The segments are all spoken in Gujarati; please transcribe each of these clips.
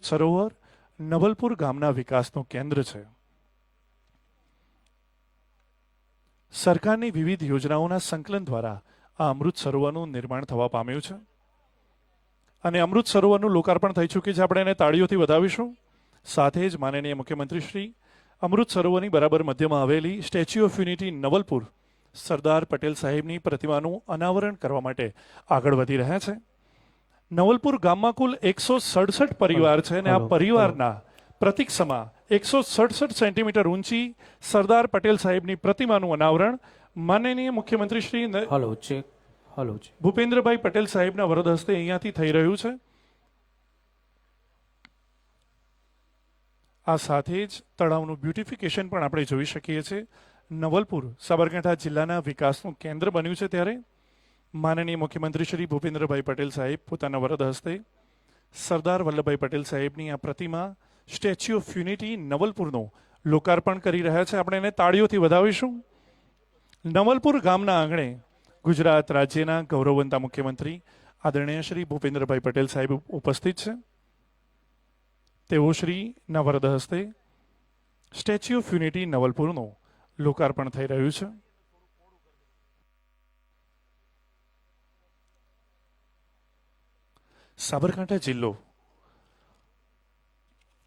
સરોવર નવલપુર ગામના વિકાસનું કેન્દ્ર છે. સરકારની વિવિધ યોજનાઓના સંકલન દ્વારા આ અમૃત સરોવરનું નિર્માણ થવા પામ્યું છે અને અમૃત સરોવરનું લોકાર્પણ થઈ ચૂક્યું છે. આપણે એને તાળીઓથી વધાવીશું. સાથે જ માનનીય મુખ્યમંત્રી શ્રી અમૃત સરોવરની બરાબર મધ્યમાં આવેલી Statue of Unity Navalpur Sardar Patel સાહેબની પ્રતિમાનું અનાવરણ કરવા માટે આગળ વધી રહ્યા છે. નવલપુર ગામમાં કુલ 167 પરિવાર છે અને આ પરિવારના પ્રતિક સમા 167 સેન્ટીમીટર ઊંચી સરદાર પટેલ સાહેબની પ્રતિમાનું અનાવરણ માનનીય મુખ્યમંત્રી શ્રી ભૂપેન્દ્રભાઈ પટેલ સાહેબના વરદ હસ્તે અહીંયાથી થઈ રહ્યું છે. આ સાથે જ તળાવનું બ્યુટિફિકેશન પણ આપણે જોઈ શકીએ છીએ. નવલપુર સાબરકાંઠા જિલ્લાના વિકાસનું કેન્દ્ર બન્યું છે ત્યારે માનનીય મુખ્યમંત્રી શ્રી ભૂપેન્દ્રભાઈ પટેલ સાહેબ પોતાના વરદ હસ્તે સરદાર વલ્લભભાઈ પટેલ સાહેબની આ પ્રતિમા સ્ટેચ્યુ ઓફ યુનિટી નવલપુરનું લોકાર્પણ કરી રહ્યા છે. આપણે એને તાળીઓથી વધાવીશું. નવલપુર ગામના આંગણે ગુજરાત રાજ્યના ગૌરવવંતા મુખ્યમંત્રી આદરણીય શ્રી ભૂપેન્દ્રભાઈ પટેલ સાહેબ ઉપસ્થિત છે. તેઓ શ્રીના વરદ હસ્તે સ્ટેચ્યુ ઓફ યુનિટી નવલપુરનું લોકાર્પણ થઈ રહ્યું છે. સાબરકાંઠા જિલ્લો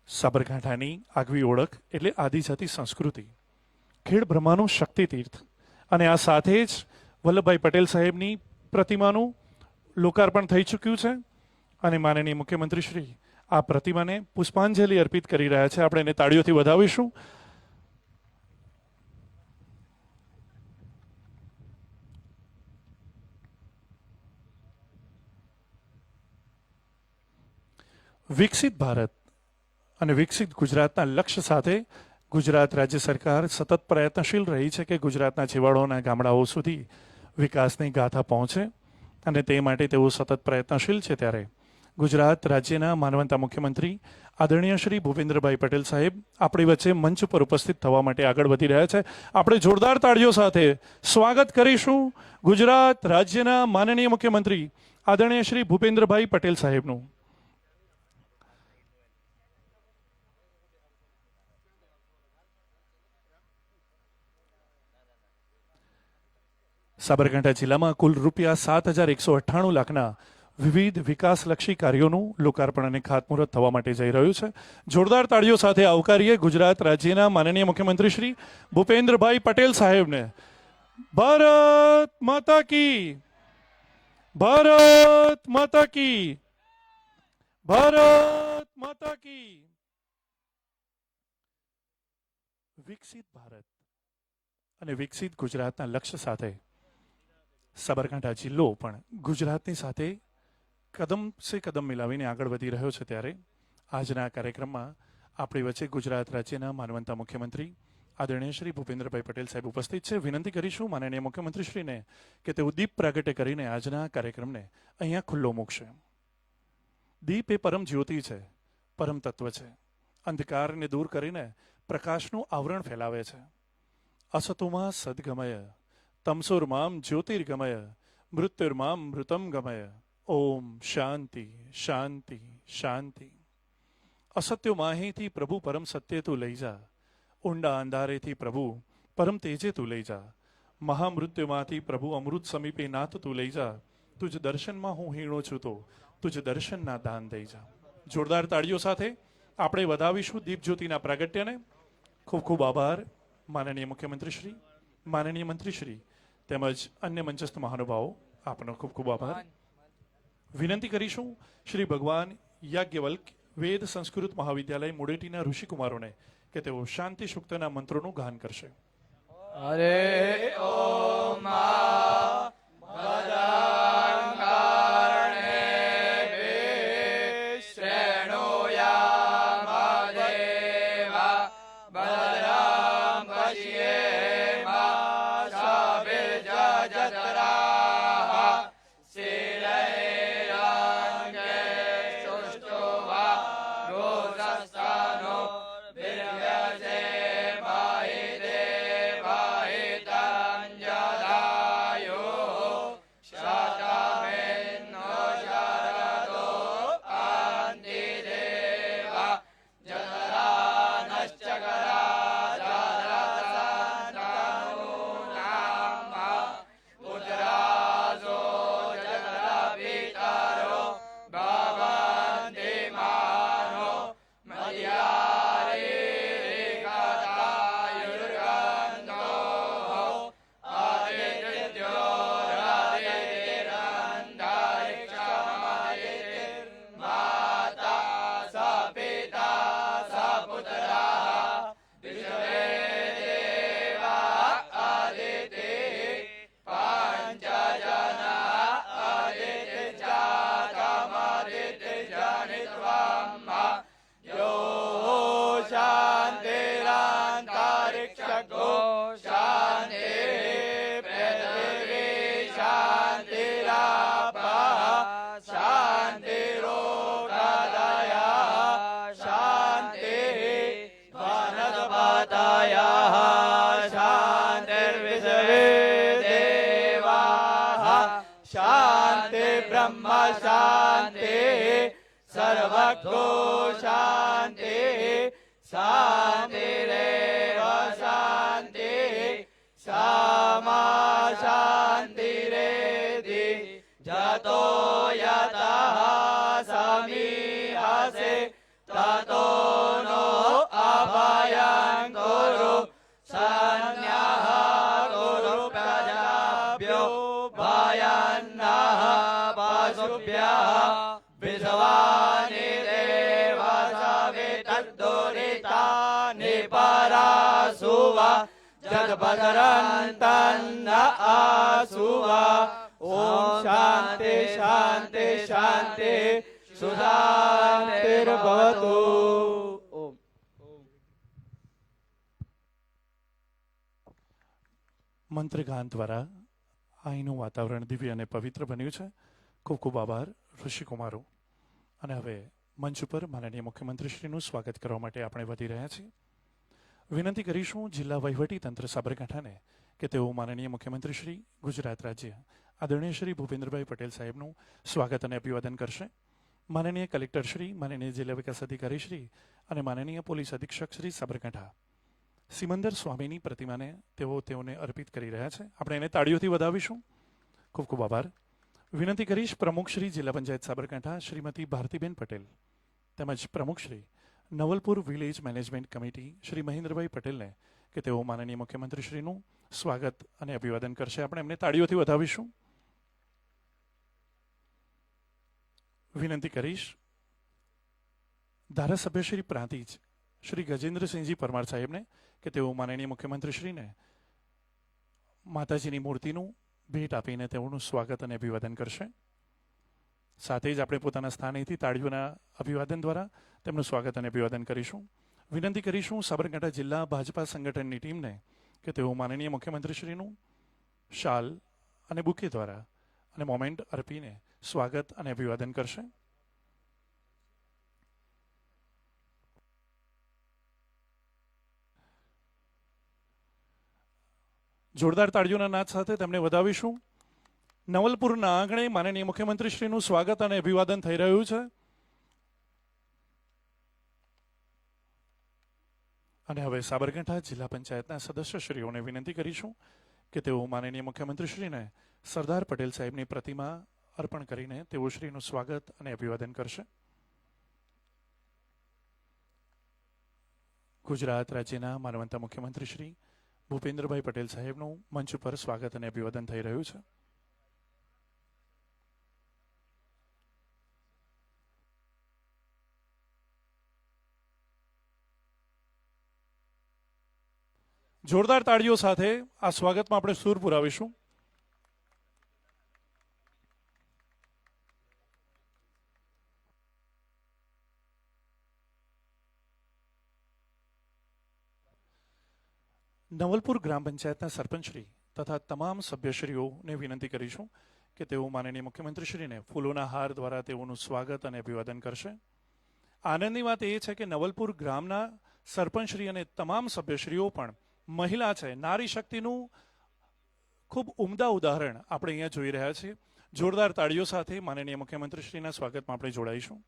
સાબરકાંઠાની આગવી ઓળખ એટલે આદિજાતિ સંસ્કૃતિ, ખેડ બ્રહ્માનું શક્તિતીર્થ અને આ સાથે જ વલ્લભભાઈ પટેલ સાહેબની પ્રતિમાનું લોકાર્પણ થઈ ચૂક્યું છે અને માનનીય મુખ્યમંત્રી શ્રી આ પ્રતિમાને પુષ્પાંજલિ અર્પિત કરી રહ્યા છે. આપણે એને તાળીઓથી વધાવીશું. વિકસિત ભારત અને વિકસિત ગુજરાતના લક્ષ્ય સાથે ગુજરાત રાજ્ય સરકાર સતત પ્રયત્નશીલ રહી છે કે ગુજરાતના છેવાડાના ગામડાઓ સુધી વિકાસની ગાથા પહોંચે અને તે માટે તેઓ સતત પ્રયત્નશીલ છે. ત્યારે ગુજરાત રાજ્યના માનવંતા મુખ્યમંત્રી આદરણીય શ્રી ભૂપેન્દ્રભાઈ પટેલ સાહેબ આપણી વચ્ચે મંચ પર ઉપસ્થિત થવા માટે આગળ વધી રહ્યા છે. આપણે જોરદાર તાળીઓ સાથે સ્વાગત કરીશું ગુજરાત રાજ્યના માનનીય મુખ્યમંત્રી આદરણીય શ્રી ભૂપેન્દ્રભાઈ પટેલ સાહેબનું. સાબરકાંઠા જિલ્લામાં કુલ રૂપિયા 7,198 લાખના વિવિધ વિકાસલક્ષી કાર્યોનું લોકાર્પણ અને ખાતમુહૂર્ત થવા માટે જઈ રહ્યું છે. જોરદાર તાળીઓ સાથે આવકારીએ ગુજરાત રાજ્યના માનનીય મુખ્યમંત્રી શ્રી ભૂપેન્દ્રભાઈ પટેલ સાહેબને. ભારત માતા કી, ભારત માતા કી, ભારત માતા કી. વિકસિત ભારત અને વિકસિત ગુજરાતના લક્ષ્ય સાથે સાબરકાંઠા જિલ્લો પણ ગુજરાતની સાથે કદમ સે કદમ મિલાવીને આગળ વધી રહ્યો છે. ત્યારે આજના કાર્યક્રમમાં આપણી વચ્ચે ગુજરાત રાજ્યના માનવંતા મુખ્યમંત્રી આદરણીય શ્રી ભૂપેન્દ્રભાઈ પટેલ સાહેબ ઉપસ્થિત છે. વિનંતી કરીશું માનનીય મુખ્યમંત્રીશ્રીને કે તેઓ દીપ પ્રાગટ્ય કરીને આજના કાર્યક્રમને અહીંયા ખુલ્લો મૂકશે. દીપ એ પરમ જ્યોતિ છે, પરમ તત્વ છે. અંધકારને દૂર કરીને પ્રકાશનું આવરણ ફેલાવે છે. અસતોમાં સદગમય તમસોર્મામ જ્યોતિર્ગમય મૃત્યુર્મામ મૃતમ ગમય. ઓમ શાંતિ શાંતિ શાંતિ. અસત્યો માહીથી પ્રભુ પરમ સત્ય તું લઈ જા. ઊંડા અંધારેથી પ્રભુ પરમ તેજે તું લઈ જા. મહામૃત્યુમાંથી પ્રભુ અમૃત સમીપે નાથ તું લઈ જા. તુજ દર્શનમાં હું હીણો છું તો તુજ દર્શનના દાન દઈ જા. જોરદાર તાળીઓ સાથે આપણે વધાવીશું દીપ જ્યોતિના પ્રાગટ્યને. ખૂબ ખૂબ આભાર માનનીય મુખ્યમંત્રી શ્રી, માનનીય મંત્રી શ્રી તેમજ અન્ય મંચસ્થ મહાનુભાવો, આપનો ખૂબ ખૂબ આભાર. વિનંતી કરીશું શ્રી ભગવાન યાજ્ઞવલ્ક વેદ સંસ્કૃત મહાવિદ્યાલય મુડેટીના ઋષિકુમારોને કે તેઓ શાંતિ સૂક્તના મંત્રોનું ગાન કરશે. હરે ઓમ શાંતિ સર્વગો શાંતિ શાંતિરેવ શાંતિ સમા શાંતિરેધિ જતો યતઃ સમીહસે તતો નો અભયં ગુરુ સંન્યઃ ગુરુ પ્રજાભ્યો ભયન્નઃ પશુભ્યઃ વિદ્વાનિ દેવ સવિતદ્દુરિતાનિ પરાસુવા જગભદ્રંતન્ન આસુવા ઓમ શાંતિ શાંતિ શાંતિ સુશાંતિર્ભવતુ. ઓમ મંત્રગાન દ્વારા અહીંનું વાતાવરણ દિવ્ય અને પવિત્ર બન્યું છે. ખૂબ ખૂબ આભાર ઋષિકુમારો. અને હવે મંચ ઉપર માનનીય મુખ્યમંત્રીશ્રીનું સ્વાગત કરવા માટે આપણે વધી રહ્યા છીએ. વિનંતી કરીશું જિલ્લા વહીવટી તંત્ર સાબરકાંઠાને કે તેઓ માનનીય મુખ્યમંત્રીશ્રી ગુજરાત રાજ્ય આદરણીય શ્રી ભૂપેન્દ્રભાઈ પટેલ સાહેબનું સ્વાગત અને અભિવાદન કરશે. માનનીય કલેક્ટરશ્રી, માનનીય જિલ્લા વિકાસ અધિકારીશ્રી અને માનનીય પોલીસ અધિક્ષક શ્રી સાબરકાંઠા સિમંદર સ્વામીની પ્રતિમાને તેઓને અર્પિત કરી રહ્યા છે. આપણે એને તાળીઓથી વધાવીશું. ખૂબ ખૂબ આભાર. વિનંતી કરીશ પ્રમુખ શ્રી જિલ્લા પંચાયત સાબરકાંઠા શ્રીમતી ભારતીબેન પટેલ તેમજ પ્રમુખ Shri Navalpur village management committee Shri Mahendrabhai પટેલને કે તેઓ માનનીય મુખ્યમંત્રીશ્રીનું સ્વાગત અને અભિવાદન કરશે. આપણે એમને તાળીઓથી વધાવીશું. વિનંતી કરીશ ધારાસભ્ય શ્રી પ્રાંતિજ શ્રી ગજેન્દ્રસિંહજી પરમાર સાહેબને કે તેઓ માનનીય મુખ્યમંત્રીશ્રીને માતાજીની મૂર્તિનું ભેટ આપીને તેઓનું સ્વાગત અને અભિવાદન કરશે. સાથે જ આપણે પોતાના સ્થાનેથી તાળીઓના અભિવાદન દ્વારા તેમનું સ્વાગત અને અભિવાદન કરીશું. વિનંતી કરીશું સાબરકાંઠા જિલ્લા ભાજપા સંગઠનની ટીમને કે તેઓ માનનીય મુખ્યમંત્રીશ્રીનું શાલ અને બુકે દ્વારા અને મોમેન્ટ અર્પીને સ્વાગત અને અભિવાદન કરશે. જોરદાર તાળીઓના નાદ સાથે તેમને વધાવીશું. નવલપુરના આંગણે માનનીય મુખ્યમંત્રીશ્રીનું સ્વાગત અને અભિવાદન થઈ રહ્યું છે. અને હવે સાબરકાંઠા જિલ્લા પંચાયતના સદસ્યશ્રીઓને વિનંતી કરીશું કે તેઓ માનનીય મુખ્યમંત્રીશ્રીને સરદાર પટેલ સાહેબની પ્રતિમા અર્પણ કરીને તેઓ શ્રીનું સ્વાગત અને અભિવાદન કરશે. ગુજરાત રાજ્યના માનવંતા મુખ્યમંત્રી શ્રી ભૂપેન્દ્રભાઈ પટેલ સાહેબનું મંચ ઉપર સ્વાગત અને અભિવાદન થઈ રહ્યું છે. જોરદાર તાળીઓ સાથે આ સ્વાગતમાં આપણે સૂર પુરાવીશું. નવલપુર ગ્રામ પંચાયતના સરપંચશ્રી તથા તમામ સભ્યશ્રીઓને વિનંતી કરીશું કે તેઓ માનનીય મુખ્યમંત્રીશ્રીને ફૂલોના હાર દ્વારા તેઓનું સ્વાગત અને અભિવાદન કરશે. આનંદની વાત એ છે કે નવલપુર ગ્રામના સરપંચશ્રી અને તમામ સભ્યશ્રીઓ પણ મહિલા છે. નારી શક્તિનું ખૂબ ઉમદા ઉદાહરણ આપણે અહીંયા જોઈ રહ્યા છીએ. જોરદાર તાળીઓ સાથે માનનીય મુખ્યમંત્રીશ્રીના સ્વાગતમાં આપણે જોડાઈશું.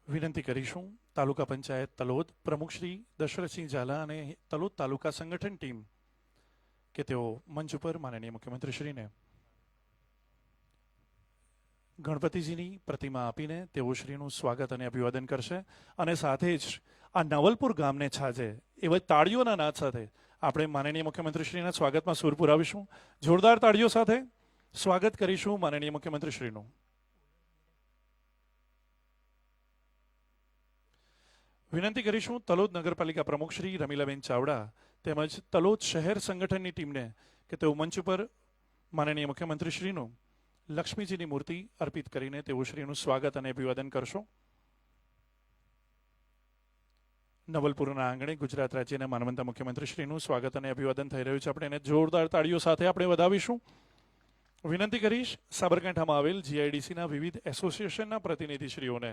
વિનંતી કરીશું તાલુકા પંચાયત તલોદ પ્રમુખ શ્રી દશરથસિંહ ઝાલા અને તલોદ તાલુકા સંગઠન ટીમ કે તેઓ મંચ ઉપર માનનીય મુખ્યમંત્રીશ્રીને ગણપતિજીની પ્રતિમા આપીને તેઓ શ્રીનું સ્વાગત અને અભિવાદન કરશે. અને સાથે જ આ નવલપુર ગામને છાજે એવા તાળીઓના નાદ સાથે આપણે માનનીય મુખ્યમંત્રીશ્રીના સ્વાગતમાં સૂર પુરાવીશું. જોરદાર તાળીઓ સાથે સ્વાગત કરીશું માનનીય મુખ્યમંત્રીશ્રીનું. વિનંતી કરીશું તલોદ નગરપાલિકા પ્રમુખ શ્રી રમીલાબેન ચાવડા તેમજ તલોદ શહેર સંગઠનની ટીમને કે તેઓ મંચ ઉપર માનનીય મુખ્યમંત્રીશ્રીનું લક્ષ્મીજીની મૂર્તિ અર્પિત કરીને તેઓ શ્રીનું સ્વાગત અને અભિવાદન કરશો. નવલપુરના આંગણે ગુજરાત રાજ્યના માનવંતા મુખ્યમંત્રીશ્રીનું સ્વાગત અને અભિવાદન થઈ રહ્યું છે. આપણે એને જોરદાર તાળીઓ સાથે આપણે વધાવીશું. વિનંતી કરીશ સાબરકાંઠામાં આવેલ જીઆઈડીસીના વિવિધ એસોસિએશનના પ્રતિનિધિશ્રીઓને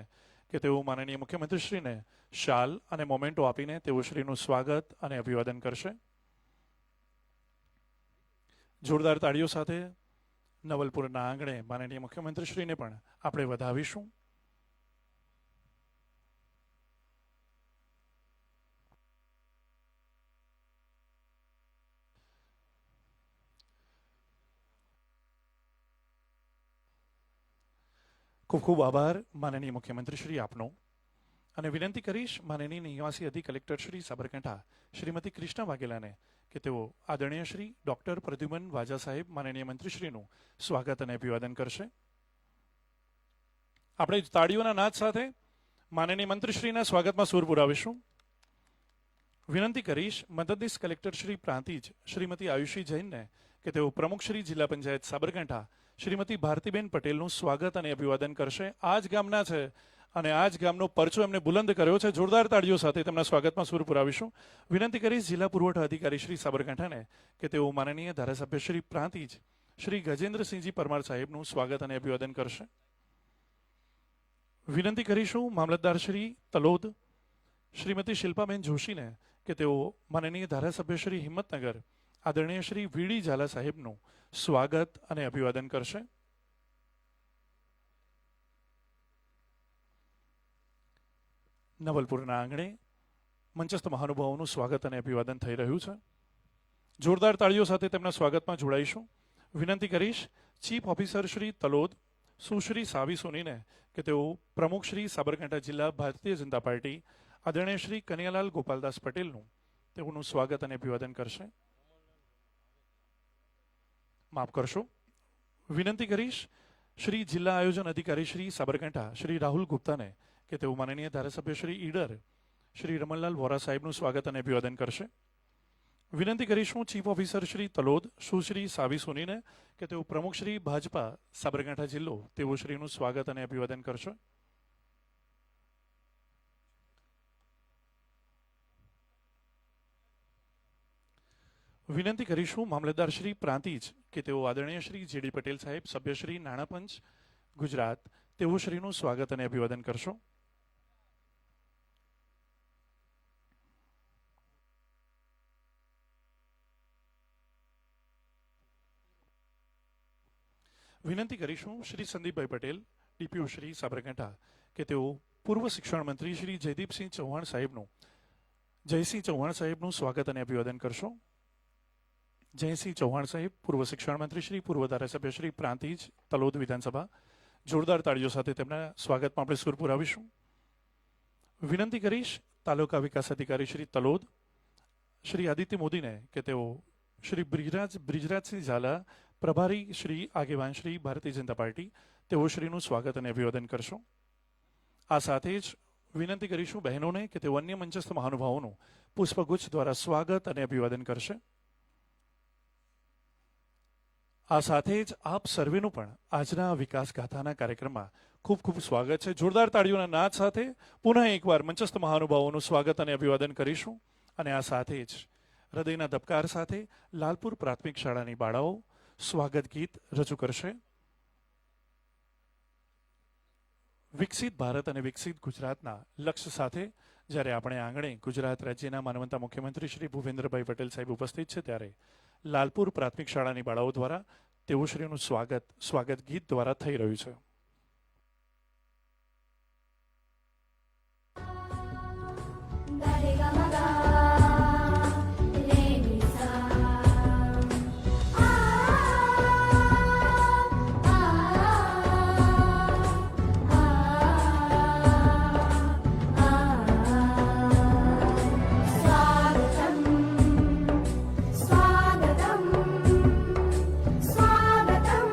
કે તેઓ માનનીય મુખ્યમંત્રીશ્રીને શાલ અને મોમેન્ટો આપીને તેઓ શ્રીનું સ્વાગત અને અભિવાદન કરશે. જોરદાર તાળીઓ સાથે નવલપુરના આંગણે માનનીય મુખ્યમંત્રીશ્રીને પણ આપણે વધાવીશું. ખૂબ ખૂબ આભાર માનનીય મુખ્યમંત્રી શ્રી આપનો. અને વિનંતી કરીશ માનનીય નિવાસી અધિક કલેક્ટર શ્રી સાબરકાંઠા શ્રીમતી કૃષ્ણા વાઘેલાને કે તેઓ આદરણીય શ્રી ડોક્ટર પ્રદ્યુમન વાજા સાહેબ માનનીય મંત્રીશ્રીનું સ્વાગત અને અભિવાદન કરશે. આપણે તાળીઓના નાદ સાથે માનનીય મંત્રીશ્રીના સ્વાગતમાં સૂર પુરાવીશું. વિનંતી કરીશ મદદનીશ કલેક્ટર શ્રી પ્રાંતિજ શ્રીમતી આયુષી જૈનને કે તેઓ પ્રમુખ શ્રી જિલ્લા પંચાયત સાબરકાંઠા શ્રીમતી ભારતીબેન પટેલનું સ્વાગત અને અભિવાદન કરશે. આ જ ગામના છે અને આ જ ગામનો પરચો એમને બુલંદ કર્યો છે. જોરદાર તાળીઓ સાથે તેમના સ્વાગતમાં સૂર પુરાવીશું. વિનંતી કરીશ જિલ્લા પુરવઠા અધિકારી શ્રી સાબરકાંઠાને કે તેઓ માનનીય ધારાસભ્ય શ્રી પ્રાંતિજ શ્રી ગજેન્દ્રસિંહજી પરમાર સાહેબનું સ્વાગત અને અભિવાદન કરશે. વિનંતી કરીશું મામલતદાર શ્રી તલોદ શ્રીમતી શિલ્પાબેન જોશીને કે તેઓ માનનીય ધારાસભ્ય શ્રી હિંમતનગર આદરણીય શ્રી વીડી ઝાલા સાહેબનું સ્વાગત અને અભિવાદન કરશે. નવલપુરના આંગણે મંચસ્થ મહાનુભાવોનું સ્વાગત અને અભિવાદન થઈ રહ્યું છે. જોરદાર તાળીઓ સાથે તેમના સ્વાગતમાં જોડાઈશું. વિનંતી કરીશ ચીફ ઓફિસર શ્રી તલોદ સુશ્રી સાવી સોનીને કે તેઓ પ્રમુખ શ્રી સાબરકાંઠા જિલ્લા ભારતીય જનતા પાર્ટી આદરણીય શ્રી કનૈયાલાલ ગોપાલદાસ પટેલનું તેઓનું સ્વાગત અને અભિવાદન કરશે. માફ કરશો. વિનંતી કરીશ શ્રી જિલ્લા આયોજન અધિકારી શ્રી સાબરકાંઠા શ્રી રાહુલ ગુપ્તાને કે તેઓ માનનીય ધારાસભ્ય શ્રી ઈડર શ્રી રમણલાલ વોરા સાહેબનું સ્વાગત અને અભિવાદન કરશે. વિનંતી કરીશું ચીફ ઓફિસર શ્રી તલોદ સુશ્રી સાવી સોનીને કે તેઓ પ્રમુખ શ્રી ભાજપા સાબરકાંઠા જિલ્લો તેઓ શ્રીનું સ્વાગત અને અભિવાદન કરશે. વિનંતી કરીશું મામલતદાર શ્રી પ્રાંતિજ કે તેઓ આદરણીય શ્રી જેડી પટેલ સાહેબ સભ્ય શ્રી નાણાપંચ ગુજરાત તેઓ શ્રીનું સ્વાગત અને અભિવાદન કરશો. વિનંતી કરીશું શ્રી સંદીપભાઈ પટેલ ડીપીઓ શ્રી સાબરકાંઠા કે તેઓ પૂર્વ શિક્ષણ મંત્રી શ્રી જયદીપસિંહ ચૌહાણ સાહેબનું સ્વાગત અને અભિવાદન કરશો. જયસિંહ ચૌહાણ સાહેબ પૂર્વ શિક્ષણ મંત્રી શ્રી પૂર્વ ધારાસભ્ય શ્રી પ્રાંતિજ તલોદ વિધાનસભા. જોરદાર તાળીઓ સાથે તેમના સ્વાગતમાં આપણે સૂર પુરાવીશું. વિનંતી કરીશ તાલુકા વિકાસ અધિકારી શ્રી તલોદ શ્રી આદિત્ય મોદીને કે તેઓ શ્રી બ્રિજરાજસિંહ ઝાલા પ્રભારી શ્રી આગેવાન શ્રી ભારતીય જનતા પાર્ટી તેઓ શ્રીનું સ્વાગત અને અભિવાદન કરશો. આ સાથે જ વિનંતી કરીશું બહેનોને કે તેઓ અન્ય મંચસ્થ મહાનુભાવોનું પુષ્પગુચ્છ દ્વારા સ્વાગત અને અભિવાદન કરશે. આ સાથે જ આપ સર્વેનું પણ આજના વિકાસ ગાથાના કાર્યક્રમમાં ખૂબ ખૂબ સ્વાગત છે. જોરદાર તાળીઓના નાદ સાથે પુનઃ એકવાર મંચસ્થ મહાનુભાવોનું સ્વાગત અને અભિવાદન કરીશું. અને આ સાથે જ હૃદયના ધબકાર સાથે લાલપુર પ્રાથમિક શાળાની બાળાઓ સ્વાગત ગીત રજૂ કરશે. વિકસિત ભારત અને વિકસિત ગુજરાતના લક્ષ્ય સાથે જ્યારે આપણે આંગણે ગુજરાત રાજ્યના માનવંતા મુખ્યમંત્રી શ્રી ભૂપેન્દ્રભાઈ પટેલ સાહેબ ઉપસ્થિત છે ત્યારે લાલપુર પ્રાથમિક શાળાની બાળાઓ દ્વારા તેઓ શ્રીનું સ્વાગત ગીત દ્વારા થઈ રહ્યું છે. સ્વાગતમ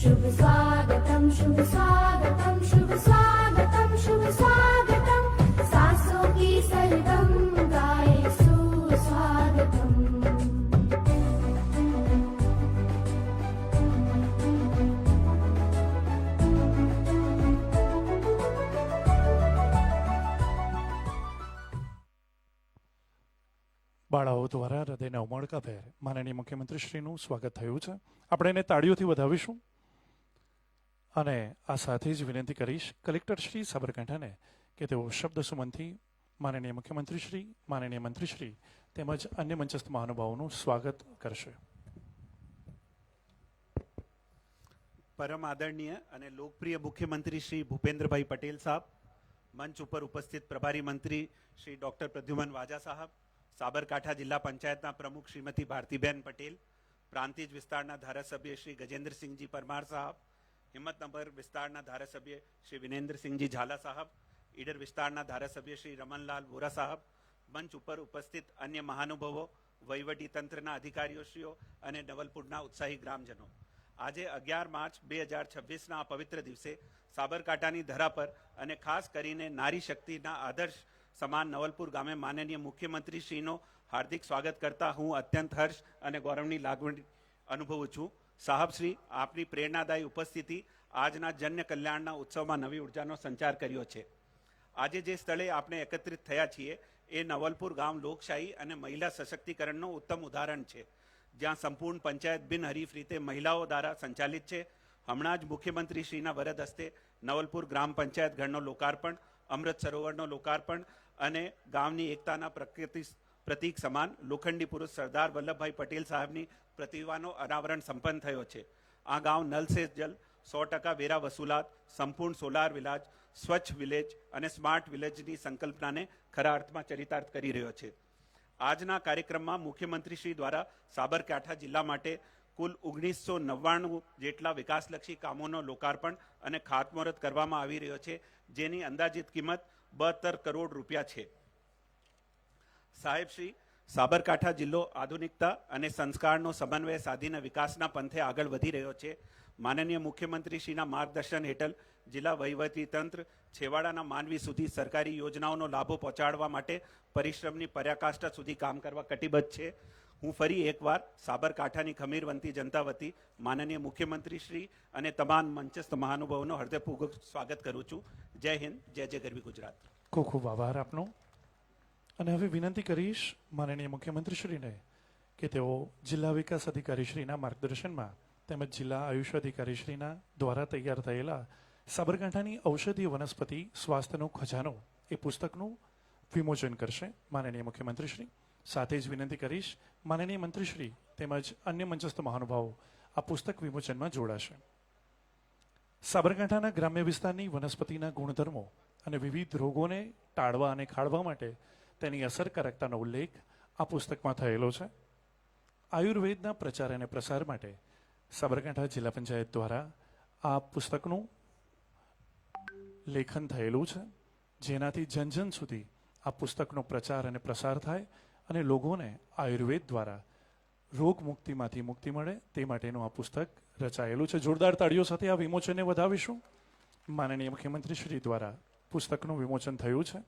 शुभ स्वागतम शुभ स्वागतम शुभ स्वागतम शुभ स्वागतम सासों की सरगम गाए सुस्वागतम। બાળાઓ દ્વારા હૃદયના ઉમળકાભેર માનનીય મુખ્યમંત્રીશ્રીનું સ્વાગત થયું છે. આપણે એને તાળીઓથી વધાવીશું અને આ સાથે જ વિનંતી કરીશ કલેક્ટર શ્રી સાબરકાંઠાને કે તેઓ શબ્દ સુમનથી માનનીય મુખ્યમંત્રીશ્રી, માનનીય મંત્રીશ્રી તેમજ અન્ય મંચસ્થ મહાનુભાવોનું સ્વાગત કરશે. પરમ આદરણીય અને લોકપ્રિય મુખ્યમંત્રી શ્રી ભૂપેન્દ્રભાઈ પટેલ સાહેબ, મંચ ઉપર ઉપસ્થિત પ્રભારી મંત્રી શ્રી ડોક્ટર પ્રદ્યુમન વાજા સાહેબ, સાબરકાંઠા જિલ્લા પંચાયતના પ્રમુખ શ્રીમતી ભારતીબેન પટેલ, પ્રાંતિજ વિસ્તારના ધારાસભ્ય શ્રી ગજેન્દ્રસિંહજી પરમાર સાહેબ, હિંમતનગર વિસ્તારના ધારાસભ્ય શ્રી વિનેન્દ્રસિંહજી ઝાલા સાહેબ, ઈડર વિસ્તારના ધારાસભ્ય શ્રી રમનલાલ વોરા સાહેબ, મંચ ઉપર ઉપસ્થિત અન્ય મહાનુભાવો, વહીવટી તંત્રના અધિકારીઓશ્રીઓ અને નવલપુરના ઉત્સાહી ગ્રામજનો, આજે 11 માર્ચ 2026ના આ પવિત્ર દિવસે સાબરકાંઠાની ધરા પર અને ખાસ કરીને નારી શક્તિના આદર્શ સમાન નવલપુર ગામે માનનીય મુખ્યમંત્રીશ્રીનો હાર્દિક સ્વાગત કરતા હું અત્યંત હર્ષ અને ગૌરવની લાગણી અનુભવું છું. સાહેબશ્રી, આપની પ્રેરણાદાયી ઉપસ્થિતિ આજના જન્ય કલ્યાણના ઉત્સવમાં નવી ઉર્જાનો સંચાર કર્યો છે. આજે જે સ્થળે આપણે એકત્રિત થયા છીએ એ નવલપુર ગામ લોકશાહી અને મહિલા સશક્તિકરણનું ઉત્તમ ઉદાહરણ છે, જ્યાં સંપૂર્ણ પંચાયત બિનહરીફ રીતે મહિલાઓ દ્વારા સંચાલિત છે. હમણાં જ મુખ્યમંત્રીશ્રીના વરદ હસ્તે નવલપુર ગ્રામ પંચાયત ઘરનો લોકાર્પણ, અમૃત સરોવરનો લોકાર્પણ અને ગામની એકતાના પ્રતીક સમાન લોખંડી પુરુષ સરદાર વલ્લભભાઈ પટેલ સાહેબની પ્રતિમાનો અનાવરણ સંપન્ન થયો છે. આ ગામ નલ સે જલ, 100% વેરા વસૂલાત, સંપૂર્ણ સોલાર વિલાજ, સ્વચ્છ વિલેજ અને સ્માર્ટ વિલેજની સંકલ્પનાને ખરા અર્થમાં ચરિતાર્થ કરી રહ્યો છે. આજના કાર્યક્રમમાં મુખ્યમંત્રીશ્રી દ્વારા સાબરકાંઠા જિલ્લા માટે કુલ 1999 જેટલા વિકાસલક્ષી કામોનો લોકાર્પણ અને ખાતમુહૂર્ત કરવામાં આવી રહ્યો છે, જેની અંદાજિત કિંમત 72 કરોડ રૂપિયા છે. સાહેબશ્રી, સાબરકાંઠા જિલ્લો આધુનિકતા અને સંસ્કારનો સમન્વય સાધીને વિકાસના પંથે આગળ વધી રહ્યો છે. માનનીય મુખ્યમંત્રીશ્રીના માર્ગદર્શન હેઠળ જિલ્લા વહીવટી તંત્ર છેવાડાના માનવી સુધી સરકારી યોજનાઓનો લાભો પહોંચાડવા માટે પરિશ્રમની પરાકાષ્ઠા સુધી કામ કરવા કટિબદ્ધ છે. હું ફરી એકવાર સાબરકાંઠાની ખમીરવંતી જનતા વતી માનનીય મુખ્યમંત્રીશ્રી અને તમામ મંચસ્થ મહાનુભાવોનો હૃદયપૂર્વક સ્વાગત કરું છું. જય હિન્દ, જય જય ગરવી ગુજરાત. ખૂબ ખૂબ આભાર આપનો. અને હવે વિનંતી કરીશ માનનીય મુખ્યમંત્રીશ્રીને કે તેઓ જિલ્લા વિકાસ અધિકારીશ્રીના માર્ગદર્શનમાં તેમજ જિલ્લા આયુષ અધિકારીશ્રીના દ્વારા તૈયાર થયેલા સાબરકાંઠાની ઔષધીય વનસ્પતિ સ્વાસ્થ્યનો ખજાનો એ પુસ્તકનું વિમોચન કરશે. માનનીય મુખ્યમંત્રીશ્રી, સાથે જ વિનંતી કરીશ માનનીય મંત્રીશ્રી તેમજ અન્ય મંચસ્થ મહાનુભાવો આ પુસ્તક વિમોચનમાં જોડાશે. સાબરકાંઠાના ગ્રામ્ય વિસ્તારની વનસ્પતિના ગુણધર્મો અને વિવિધ રોગોને ટાળવા અને ખાળવા માટે તેની અસરકારકતાનો ઉલ્લેખ આ પુસ્તકમાં થયેલો છે. આયુર્વેદના પ્રચાર અને પ્રસાર માટે સાબરકાંઠા જિલ્લા પંચાયત દ્વારા આ પુસ્તકનું લેખન થયેલું છે, જેનાથી જન જન સુધી આ પુસ્તકનો પ્રચાર અને પ્રસાર થાય અને લોકોને આયુર્વેદ દ્વારા રોગ મુક્તિમાંથી મુક્તિ મળે તે માટેનું આ પુસ્તક રચાયેલું છે. જોરદાર તાળીઓ સાથે આ વિમોચનને વધાવીશું. માનનીય મુખ્યમંત્રી શ્રી દ્વારા પુસ્તકનું વિમોચન થયું છે.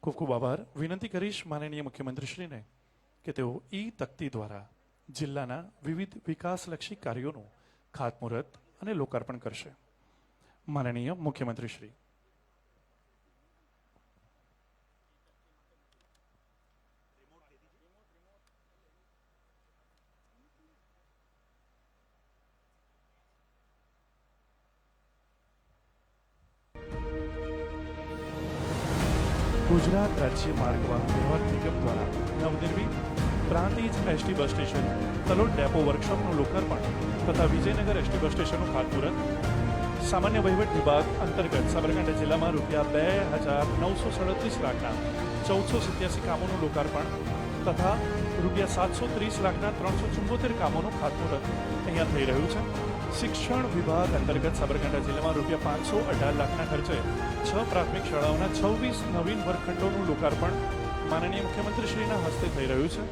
ખૂબ ખૂબ આભાર. વિનંતી કરીશ માનનીય મુખ્યમંત્રીશ્રીને કે તેઓ ઈ તકતી દ્વારા જિલ્લાના વિવિધ વિકાસલક્ષી કાર્યોનું ખાતમુહૂર્ત અને લોકાર્પણ કરશે. માનનીય મુખ્યમંત્રીશ્રી. ગુજરાત રાજ્ય માર્ગ વાહન વ્યવહાર નિગમ દ્વારા નવનિર્મિત Prantij ST bus station, Talod depot વર્કશોપનું લોકાર્પણ તથા વિજયનગર એસટી બસ સ્ટેશનનું ખાતમુહૂર્ત સામાન્ય વહીવટ વિભાગ અંતર્ગત સાબરકાંઠા જિલ્લામાં ₹2,937 લાખના 1487 કામોનું લોકાર્પણ તથા ₹730 લાખના 374 કામોનું ખાતમુહૂર્ત અહીંયા થઈ રહ્યું છે. શિક્ષણ વિભાગ અંતર્ગત સાબરકાંઠા જિલ્લામાં ₹518 લાખના ખર્ચે 6 પ્રાથમિક શાળાઓના 26 નવીન વર્ગખંડોનું લોકાર્પણ માનનીય મુખ્યમંત્રીશ્રીના હસ્તે થઈ રહ્યું છે.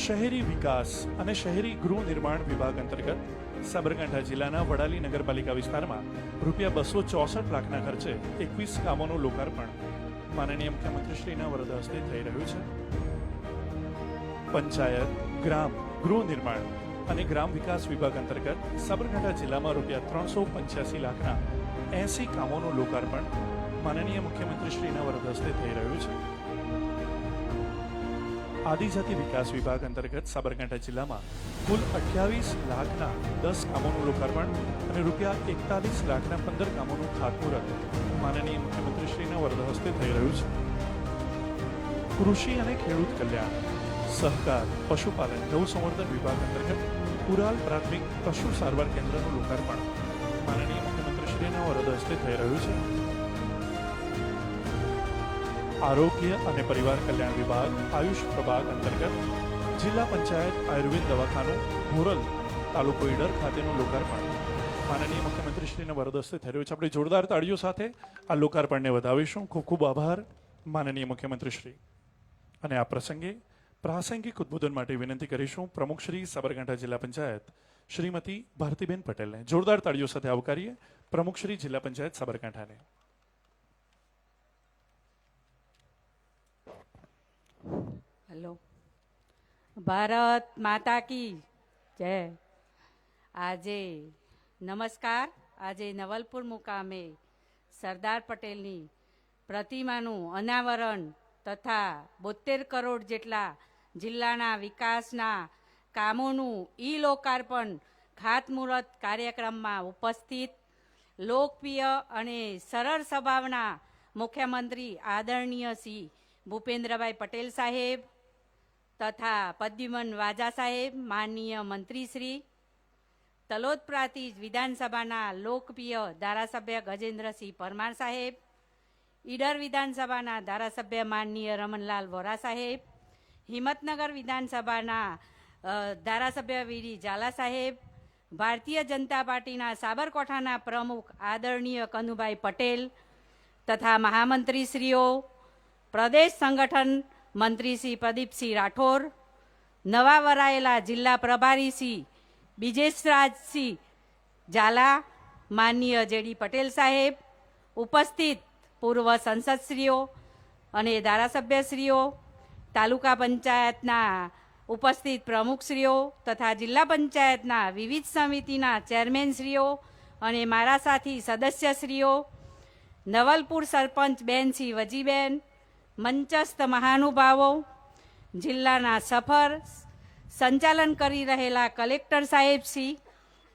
શહેરી વિકાસ અને શહેરી ગૃહ નિર્માણ વિભાગ અંતર્ગત સાબરકાંઠા જિલ્લાના વડાલી નગરપાલિકા વિસ્તારમાં ₹264 લાખના ખર્ચે 21 કામોનું લોકાર્પણ માનનીય મુખ્યમંત્રીશ્રીના વરદ હસ્તે થઈ રહ્યું છે. પંચાયત, ગ્રામ, ગૃહ નિર્માણ અને ગ્રામ વિકાસ વિભાગ અંતર્ગત સાબરકાંઠા જિલ્લામાં ₹385 લાખના 80 કામોનું લોકાર્પણ માનનીય મુખ્યમંત્રીશ્રીના વરદ હસ્તે થઈ રહ્યું છે. આદિજાતિ વિકાસ વિભાગ અંતર્ગત સાબરકાંઠા જિલ્લામાં કુલ 28 લાખના 10 કામોનું લોકાર્પણ અને ₹41 લાખના 15 કામોનું ખાતમુહૂર્ત માનનીય મુખ્યમંત્રીશ્રીના વરદ હસ્તે થઈ રહ્યું છે. કૃષિ અને ખેડૂત કલ્યાણ, સહકાર, પશુપાલન, ગૌસંવર્ધન વિભાગ અંતર્ગત પુરાલ પ્રાથમિક પશુ સારવાર કેન્દ્રનું લોકાર્પણ માનનીય મુખ્યમંત્રીશ્રીના વરદ હસ્તે થઈ રહ્યું છે. આરોગ્ય અને પરિવાર કલ્યાણ વિભાગ આયુષ પ્રભાગ અંતર્ગત જિલ્લા પંચાયત આયુર્વેદ દવાખાનું ભોરલ તાલુકો ઈડર ખાતેનું લોકાર્પણ માનનીય મુખ્યમંત્રીશ્રીના વરદ હસ્તે થઈ રહ્યું છે. આપણે જોરદાર તાળીઓ સાથે આ લોકાર્પણને વધાવીશું. ખૂબ ખૂબ આભાર માનનીય મુખ્યમંત્રીશ્રી. અને આ પ્રસંગે પ્રાસંગિક ઉદ્બોધન માટે વિનંતી કરીશું પ્રમુખ શ્રી સાબરકાંઠા જિલ્લા પંચાયત શ્રીમતી ભારતીબેન પટેલને. જોરદાર તાળીઓ સાથે આવકારીએ પ્રમુખ શ્રી જિલ્લા પંચાયત સાબરકાંઠાને. હેલો. ભારત માતા કી જય. આજે નમસ્કાર. આજે નવલપુર મુકામે સરદાર પટેલની પ્રતિમાનું અનાવરણ તથા 72 કરોડ જેટલા જિલ્લાના વિકાસના કામોનું લોકાર્પણ ખાતમુહૂર્ત કાર્યક્રમમાં ઉપસ્થિત લોકપ્રિય અને સરળ સ્વભાવના મુખ્યમંત્રી આદરણીય શ્રી ભૂપેન્દ્રભાઈ પટેલ સાહેબ તથા પ્રદ્યુમન વાજા સાહેબ, માનનીય મંત્રીશ્રી, તલોદ પ્રાંતિજ વિધાનસભાના લોકપ્રિય ધારાસભ્ય ગજેન્દ્રસિંહ પરમાર સાહેબ, ઈડર વિધાનસભાના ધારાસભ્ય માનનીય રમણલાલ વોરા સાહેબ, હિંમતનગર વિધાનસભાના ધારાસભ્ય વીરી ઝાલા સાહેબ, ભારતીય જનતા પાર્ટીના સાબરકાંઠાના પ્રમુખ આદરણીય કનુભાઈ પટેલ તથા મહામંત્રીશ્રીઓ, પ્રદેશ સંગઠન મંત્રી શ્રી પ્રદીપસિંહ રાઠોર, નવા વરાયેલા જિલ્લા પ્રભારી શ્રી બિજેશરાજસિંહ ઝાલા, માનનીય જેડી પટેલ સાહેબ, ઉપસ્થિત પૂર્વ સંસદશ્રીઓ અને ધારાસભ્યશ્રીઓ, તાલુકા પંચાયતના ઉપસ્થિત પ્રમુખશ્રીઓ તથા જિલ્લા પંચાયતના વિવિધ સમિતિના ચેરમેનશ્રીઓ અને મારા સાથી સદસ્યશ્રીઓ, નવલપુર સરપંચ બેન શ્રી વજીબેન, મંચસ્થ મહાનુભાવો, જિલ્લાના સફર સંચાલન કરી રહેલા કલેક્ટર સાહેબશ્રી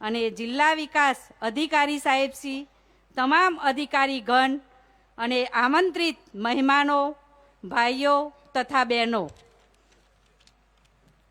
અને જિલ્લા વિકાસ અધિકારી સાહેબશ્રી, તમામ અધિકારીગણ અને આમંત્રિત મહેમાનો, ભાઈઓ તથા બહેનો,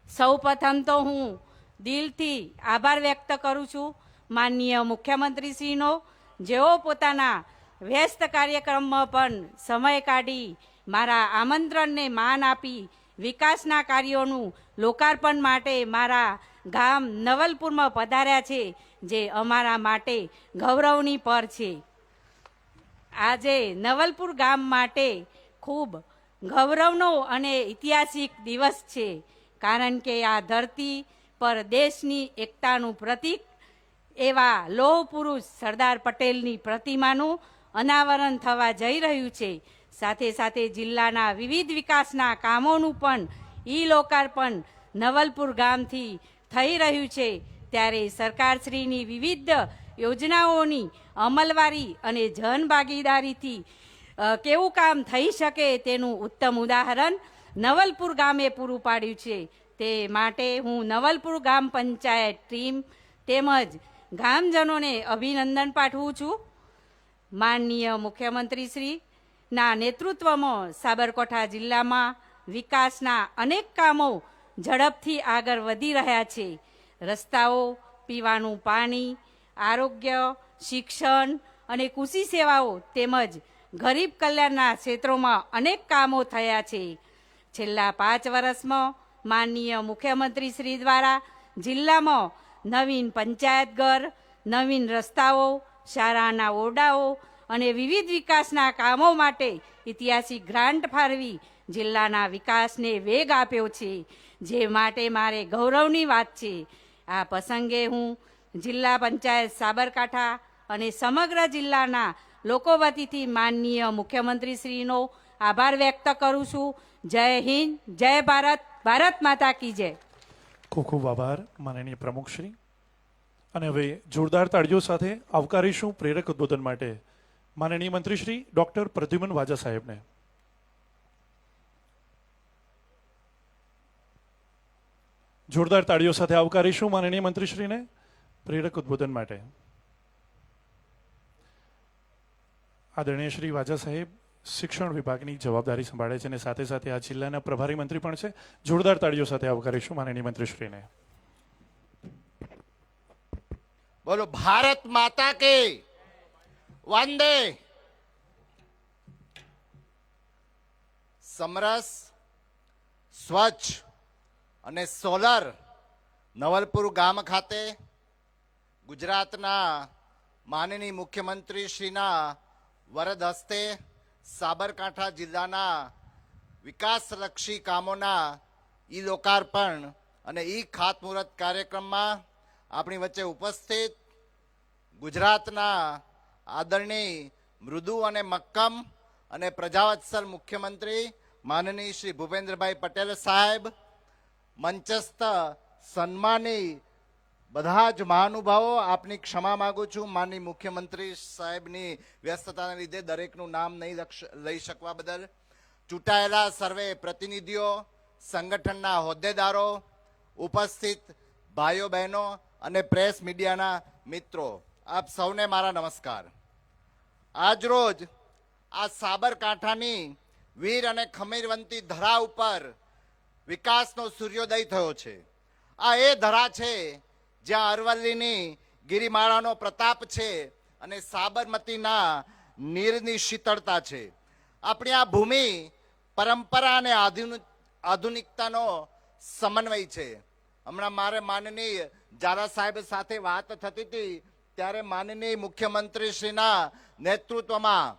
સૌ પ્રથમ તો હું દિલથી આભાર વ્યક્ત કરું છું માનનીય મુખ્યમંત્રીશ્રીનો, જેઓ પોતાના વ્યસ્ત કાર્યક્રમમાં પણ સમય કાઢી મારા આમંત્રણને માન આપી વિકાસના કાર્યોનું લોકાર્પણ માટે મારા ગામ નવલપુરમાં પધાર્યા છે, જે અમારા માટે ગૌરવની પર છે. આજે નવલપુર ગામ માટે ખૂબ ગૌરવનો અને ઐતિહાસિક દિવસ છે, કારણ કે આ ધરતી પર દેશની એકતાનું પ્રતીક એવા લોહ પુરુષ સરદાર પટેલની પ્રતિમાનું અનાવરણ થવા જઈ રહ્યું છે. સાથે સાથે જિલ્લાના વિવિધ વિકાસના કામોનું પણ લોકાર્પણ નવલપુર ગામથી થઈ રહ્યું છે. ત્યારે સરકારશ્રીની વિવિધ યોજનાઓની અમલવારી અને જનભાગીદારીથી કેવું કામ થઈ શકે તેનું ઉત્તમ ઉદાહરણ નવલપુર ગામે પૂરું પાડ્યું છે. તે માટે હું નવલપુર ગામ પંચાયત ટીમ તેમજ ગામજનોને અભિનંદન પાઠવું છું. માનનીય મુખ્યમંત્રીશ્રીના નેતૃત્વમાં સાબરકાંઠા જિલ્લામાં વિકાસના અનેક કામો ઝડપથી આગળ વધી રહ્યા છે. રસ્તાઓ, પીવાનું પાણી, આરોગ્ય, શિક્ષણ અને કૃષિ સેવાઓ તેમજ ગરીબ કલ્યાણના ક્ષેત્રોમાં અનેક કામો થયા છે. છેલ્લા 5 વર્ષમાં માનનીય મુખ્યમંત્રીશ્રી દ્વારા જિલ્લામાં નવીન પંચાયત ઘર, નવીન રસ્તાઓ, શાળાના ઓરડાઓ અને વિવિધ વિકાસના કામો માટે ઐતિહાસિક ગ્રાન્ટ ફાળવી જિલ્લાના વિકાસને વેગ આપ્યો છે. જે માટે મારે ગૌરવની વાત છે. આ પ્રસંગે હું જિલ્લા પંચાયત સાબરકાંઠા અને સમગ્ર જિલ્લાના લોકો વતીથી માનનીય મુખ્યમંત્રીશ્રીનો આભાર વ્યક્ત કરું છું. જય હિન્દ, જય ભારત, ભારત માતા કી જય. ખૂબ ખૂબ આભાર માનનીય પ્રમુખશ્રી. અને હવે જોરદાર તાળીઓ સાથે આવકારીશું પ્રેરક ઉદ્બોધન માટે માનનીય મંત્રીશ્રી ડોક્ટર પ્રદ્યુમન વાજા સાહેબને. જોરદાર તાળીઓ સાથે આવકારીશું માનનીય મંત્રીશ્રીને પ્રેરક ઉદ્બોધન માટે. આદરણીય શ્રી વાજા સાહેબ શિક્ષણ વિભાગની જવાબદારી સંભાળે છે અને સાથે સાથે આ જિલ્લાના પ્રભારી મંત્રી પણ છે. જોરદાર તાળીઓ સાથે આવકારીશું માનનીય મંત્રીશ્રીને. બોલો ભારત માતા કે વંદે. સમરસ, સ્વચ્છ અને સોલર નવલપુર ગામ ખાતે ગુજરાતના માનનીય મુખ્યમંત્રી શ્રીના વરદ હસ્તે સાબરકાંઠા જિલ્લાના વિકાસલક્ષી કામોના ઈ લોકાર્પણ અને ઈ ખાતમુહૂર્ત કાર્યક્રમમાં આપણી વચ્ચે ઉપસ્થિત ગુજરાતના આદરણીય મૃદુ અને મક્કમ અને પ્રજાવત્સલ મુખ્યમંત્રી માનનીય શ્રી ભૂપેન્દ્રભાઈ પટેલ સાહેબ, મંચસ્થ સન્માની બધા જ મહાનુભાવો, આપની ક્ષમા માંગુ છું માનનીય મુખ્યમંત્રી સાહેબની વ્યસ્તતાને લીધે દરેકનું નામ નહીં લઈ શકવા બદલ. ચૂંટાયેલા સર્વે પ્રતિનિધિઓ, સંગઠનના હોદ્દેદારો, ઉપસ્થિત ભાઈઓ બહેનો અને પ્રેસ મીડિયાના મિત્રો, આપ સૌને મારા નમસ્કાર. આજ રોજ આ સાબરકાંઠાની વીર અને ખમીરવંતી ધરા ઉપર વિકાસનો સૂર્યોદય થયો છે. આ એ ધરા છે જ્યાં અરવલ્લીની ગિરિમાળાનો પ્રતાપ છે અને સાબરમતીના નીરની શીતળતા છે. આપણી આ ભૂમિ પરંપરા અને આધુનિકતાનો સમન્વય છે. હમણાં મારે માનનીય ઝાલા સાહેબ સાથે વાત થતી હતી ત્યારે માનનીય મુખ્યમંત્રીશ્રીના નેતૃત્વમાં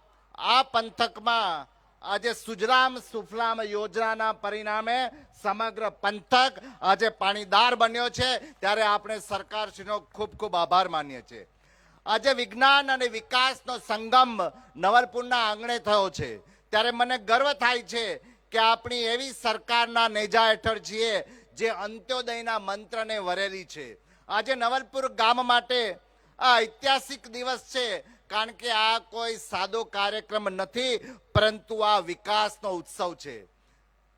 આ પંથકમાં આજે સુજલામ સુફલામ યોજનાના પરિણામે સમગ્ર પંથક આજે પાણીદાર બન્યો છે. ત્યારે આપણે સરકારશ્રીનો ખૂબ ખૂબ આભાર માનીએ છીએ. આજે વિજ્ઞાન અને વિકાસનો સંગમ નવલપુરના આંગણે થયો છે ત્યારે મને ગર્વ થાય છે કે આપણી એવી સરકારના નેજા હેઠળ છીએ જે અંત્યોદયના મંત્રને વરેલી છે. આજે નવલપુર ગામ માટે આ ઐતિહાસિક દિવસ છે કારણ કે આ કોઈ સાદો કાર્યક્રમ નથી પરંતુ આ વિકાસનો ઉત્સવ છે.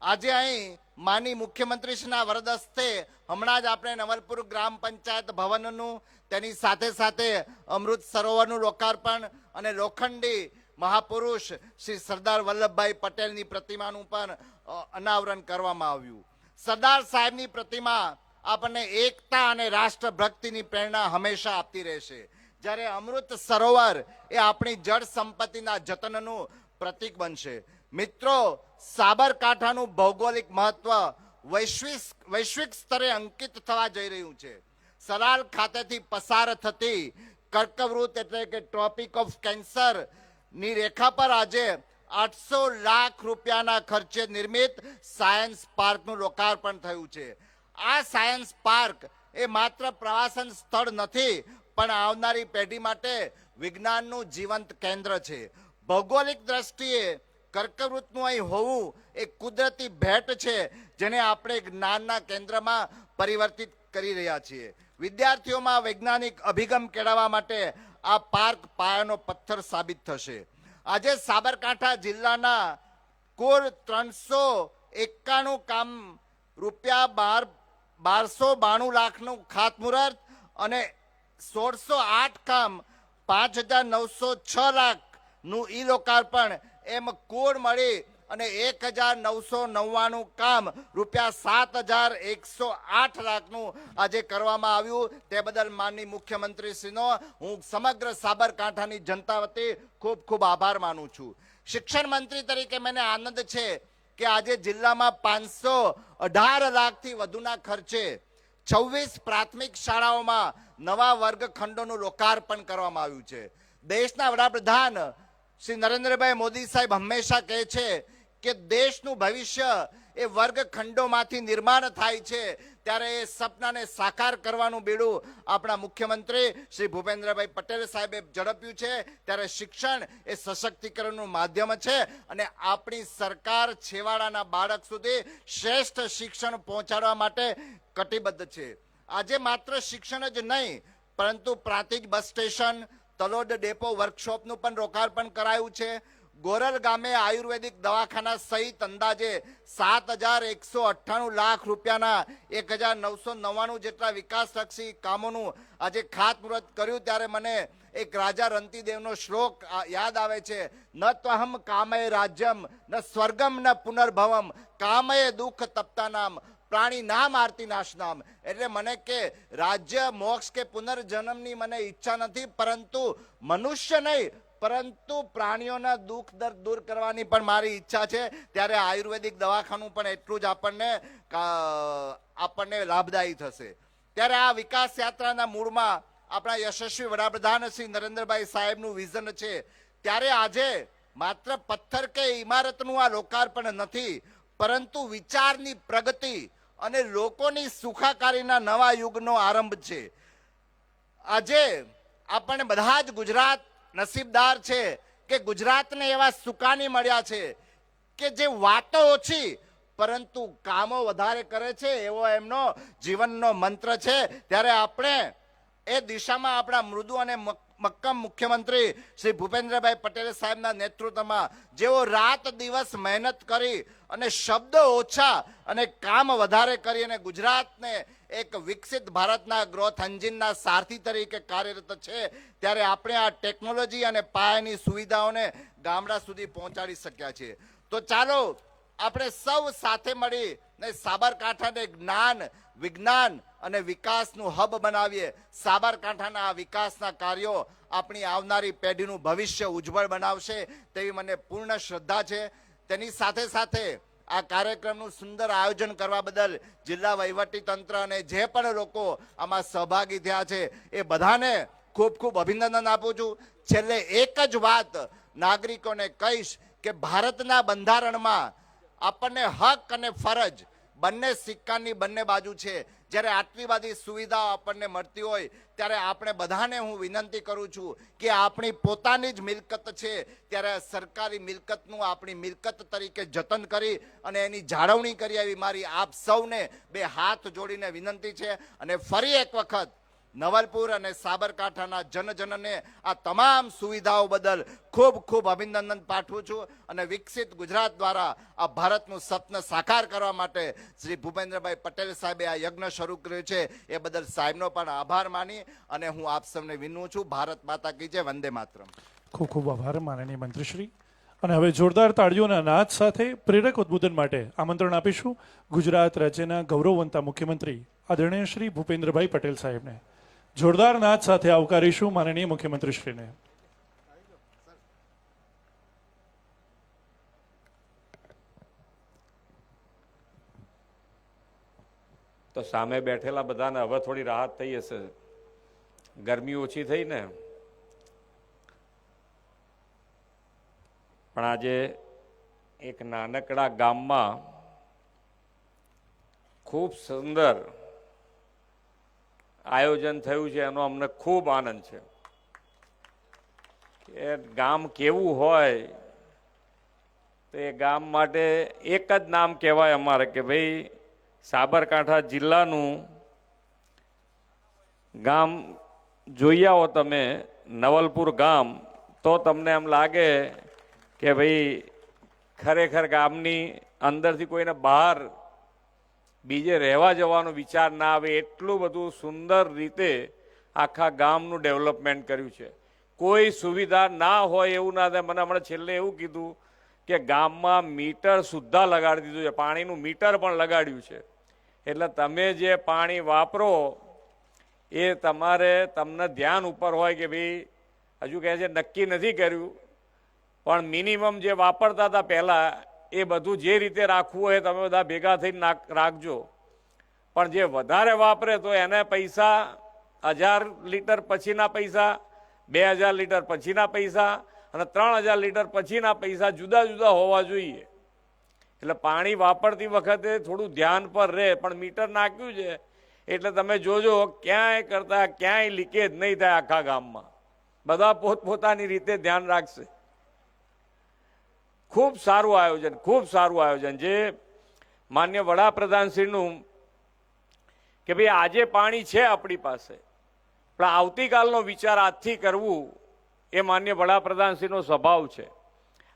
આજે અહીં માનનીય મુખ્યમંત્રીશ્રીના વરદ હસ્તે હમણાં જ આપણે નવલપુર ગ્રામ પંચાયત ભવનનું, તેની સાથે સાથે અમૃત સરોવરનું લોકાર્પણ અને લોખંડી મહાપુરુષ શ્રી સરદાર વલ્લભભાઈ પટેલની પ્રતિમાનું પણ અનાવરણ કરવામાં આવ્યું. સરદાર સાહેબની પ્રતિમા આપણને એકતા અને રાષ્ટ્રભક્તિની પ્રેરણા હંમેશા આપતી રહેશે. જ્યારે અમૃત સરોવર એ આપણી જળ સંપત્તિના જતનનું પ્રતીક બનશે. મિત્રો, સાબરકાંઠાનું ભૌગોલિક મહત્વ વૈશ્વિક સ્તરે અંકિત થવા જઈ રહ્યું છે. સલાલ ખાતેથી પસાર થતી કર્કવૃત એટલે કે ટ્રોપિક ઓફ કેન્સર ની રેખા પર આજે 800 લાખ રૂપિયાના ખર્ચે નિર્મિત સાયન્સ પાર્કનું લોકાર્પણ થયું છે. આ સાયન્સ પાર્ક એ માત્ર પ્રવાસન સ્થળ નથી પણ આવનારી પેઢી માટે વિજ્ઞાનનું જીવંત કેન્દ્ર છે. ભૌગોલિક દ્રષ્ટિએ કર્કવૃતનું અહીં હોવું એ કુદરતી ભેટ છે જેને આપણે જ્ઞાનના કેન્દ્રમાં પરિવર્તિત કરી રહ્યા છીએ. વિદ્યાર્થીઓમાં વૈજ્ઞાનિક અભિગમ કેળવવા માટે આ પાર્ક પાયાનો પથ્થર સાબિત થશે. આજે સાબરકાંઠા જિલ્લાના કુલ 391 કામ રૂપિયા 1292 લાખનું ખાતમુહૂર્ત અને 1608 કામ 5906 લાખનું ઈ લોકાર્પણ એમ કુલ મળી અને 1999 કામ રૂપિયા 7108 લાખનું આજે કરવામાં આવ્યું. તે બદલ માનનીય મુખ્યમંત્રીશ્રીનો હું સમગ્ર સાબરકાંઠાની જનતા વતી ખૂબ ખૂબ આભાર માનું છું. શિક્ષણ મંત્રી તરીકે મને આનંદ છે કે આજે જિલ્લામાં 518 લાખથી વધુના ખર્ચે 26 પ્રાથમિક શાળાઓમાં નવા વર્ગખંડોનું લોકાર્પણ કરવામાં આવ્યું છે. દેશના વડાપ્રધાન શ્રી નરેન્દ્રભાઈ મોદી સાહેબ હંમેશા કહે છે કે દેશનું ભવિષ્ય એ વર્ગખંડોમાંથી નિર્માણ થાય છે, ત્યારે એ સપનાને સાકાર કરવાનું બીડું આપણા મુખ્યમંત્રી શ્રી ભૂપેન્દ્રભાઈ પટેલ સાહેબે ઝડપ્યું છે. ત્યારે શિક્ષણ એ સશક્તિકરણનું માધ્યમ છે અને આપણી સરકાર છેવાડાના બાળક સુધી શ્રેષ્ઠ શિક્ષણ પહોંચાડવા માટે કટિબદ્ધ છે. આજે માત્ર શિક્ષણ જ નહીં, પરંતુ Prantij bus station, Talod depot વર્કશોપનું પણ લોકાર્પણ કરાયું છે. ગોરલ ગામે આયુર્વેદિક દવાખાના સહિત અંદાજે 7,198 લાખ રૂપિયાના 1,999 જેટલા વિકાસલક્ષી કામોનું આજે ખાતમુહૂર્ત કર્યું. ત્યારે મને એક રાજા રંતીદેવનો શ્લોક યાદ આવે છે, ન ત્વહમ કામય રાજ્યમ ન સ્વર્ગમ ન પુનર્ભવમ કામય દુઃખ તપ્તાનામ પ્રાણી નામ આરતી નાશનામ. એટલે મને કે રાજ્ય, મોક્ષ કે પુનર્જન્મની મને ઈચ્છા નથી, પરંતુ મનુષ્ય નહીં પરંતુ પ્રાણીઓના દુઃખ દર્દ દૂર કરવાની પણ મારી ઈચ્છા છે. ત્યારે આયુર્વેદિક દવાખાનું પણ એટલું જ આપણને લાભદાયી થશે. ત્યારે આ વિકાસ યાત્રાના મૂળમાં આપણા યશસ્વી વડાપ્રધાન શ્રી નરેન્દ્રભાઈ સાહેબનું વિઝન છે. ત્યારે આજે માત્ર પથ્થર કે ઇમારતનું આ લોકાર્પણ નથી, પરંતુ વિચારની પ્રગતિ અને લોકોની સુખાકારીના નવા યુગનો આરંભ છે. આજે આપણને બધા જ ગુજરાત નસીબદાર છે કે ગુજરાતને એવા સુકાની મળ્યા છે કે જે વાતો ઓછી પરંતુ કામો વધારે કરે છે, એવો એમનો જીવનનો મંત્ર છે. ત્યારે આપણે એ દિશામાં આપણા મૃદુ અને મક્કમ મુખ્યમંત્રી શ્રી ભૂપેન્દ્રભાઈ પટેલ સાહેબના નેતૃત્વમાં જેઓ રાત દિવસ મહેનત કરી અને શબ્દ ઓછા અને કામ વધારે કરી અને ગુજરાતને એક વિકસિત ભારતના ગ્રોથ એન્જિનના સારથી તરીકે કાર્યરત છે, ત્યારે આપણે આ ટેકનોલોજી અને પાયાની સુવિધાઓને ગામડા સુધી પહોંચાડી શક્યા છીએ. તો ચાલો આપણે સૌ સાથે મળી ને સાબરકાંઠાને જ્ઞાન, વિજ્ઞાન અને વિકાસનું હબ બનાવીએ. સાબરકાંઠાના આ વિકાસના કાર્યો આપણી આવનારી પેઢીનું ભવિષ્ય ઉજ્જવળ બનાવશે તેવી મને પૂર્ણ શ્રદ્ધા છે. તેની સાથે સાથે આ કાર્યક્રમનું સુંદર આયોજન કરવા બદલ જિલ્લા વહીવટી તંત્ર અને જે પણ લોકો આમાં સહભાગી થયા છે એ બધાને ખૂબ ખૂબ અભિનંદન આપું છું. છેલ્લે એક જ વાત નાગરિકોને કહીશ કે ભારતના બંધારણમાં આપણને હક અને ફરજ બંને સિક્કાની બંને બાજુ છે. જ્યારે આટલી બધી સુવિધાઓ આપણને મળતી હોય ત્યારે આપણે બધાને હું વિનંતી કરું છું કે આપણી પોતાની જ મિલકત છે, ત્યારે સરકારી મિલકતનું આપણી મિલકત તરીકે જતન કરી અને એની જાળવણી કરી, એવી મારી આપ સૌને બે હાથ જોડીને વિનંતી છે. અને ફરી એક વખત નવલપુર અને સાબરકાંઠાના જનજનને આ તમામ સુવિધાઓ બદલ ખૂબ ખૂબ અભિનંદન પાઠવું છું. અને વિકસિત ગુજરાત દ્વારા આ ભારતનું સ્વપ્ન સાકાર કરવા માટે શ્રી ભૂપેન્દ્રભાઈ પટેલ સાહેબે આ યજ્ઞ શરૂ કર્યો છે, એ બદલ સાહેબનો પણ આભાર માની અને હું આપ સૌને વિનવું છું. ભારત માતા કી જય, વંદે માતરમ. ખૂબ ખૂબ આભાર માનનીય મંત્રીશ્રી. અને હવે જોરદાર તાળીઓના નાદ સાથે પ્રેરક ઉદ્બોધન માટે આમંત્રણ આપીશું ગુજરાત રાજ્યના ગૌરવવંતા મુખ્યમંત્રી આદરણીય શ્રી ભૂપેન્દ્રભાઈ પટેલ સાહેબને. જોરદાર નાદ સાથે આવકારીશું માનનીય મુખ્યમંત્રીશ્રીને. તો સામે બેઠેલા બધાને હવે થોડી રાહત થઈ હશે, ગરમી ઓછી થઈ ને. પણ આજે એક નાનકડા ગામમાં ખૂબ સુંદર આયોજન થયું છે, એનો અમને ખૂબ આનંદ છે. કે ગામ કેવું હોય તો એ ગામ માટે એક જ નામ કહેવાય અમારે કે ભાઈ સાબરકાંઠા જિલ્લાનું ગામ જોઈ આવો તમે, નવલપુર ગામ, તો તમને એમ લાગે કે ભાઈ ખરેખર ગામની અંદરથી કોઈને બહાર બીજે રહેવા જવાનો વિચાર ના આવે, એટલું બધું સુંદર રીતે આખા ગામનું ડેવલપમેન્ટ કર્યું છે. કોઈ સુવિધા ના હોય એવું ના થાય. મને હમણાં છેલ્લે એવું કીધું કે ગામમાં મીટર સુદ્ધા લગાડી દીધું છે, પાણીનું મીટર પણ લગાડ્યું છે. એટલે તમે જે પાણી વાપરો એ તમને ધ્યાન ઉપર હોય કે ભાઈ હજુ કહે છે નક્કી નથી કર્યું, પણ મિનિમમ જે વાપરતા હતા પહેલાં એ બધું જે રીતે રાખવું હોય તમે બધા ભેગા થઈને રાખજો. પણ જે વધારે વાપરે તો એને પૈસા 1000 લીટર પછીના પૈસા, 2000 લીટર પછીના પૈસા અને 3000 લીટર પછીના પૈસા જુદા જુદા હોવા જોઈએ. એટલે પાણી વાપરતી વખતે થોડું ધ્યાન પર રહે, પણ મીટર નાખ્યું છે એટલે તમે જોજો ક્યાંય કરતા ક્યાંય લીકેજ નહીં થાય આખા ગામમાં. બધા પોતપોતાની રીતે ધ્યાન રાખશે. ખૂબ સારું આયોજન, ખૂબ સારું આયોજન જે માન્ય વડાપ્રધાનશ્રીનું કે ભાઈ આજે પાણી છે આપણી પાસે, પણ આવતીકાલનો વિચાર આજથી કરવું એ માન્ય વડાપ્રધાનશ્રીનો સ્વભાવ છે.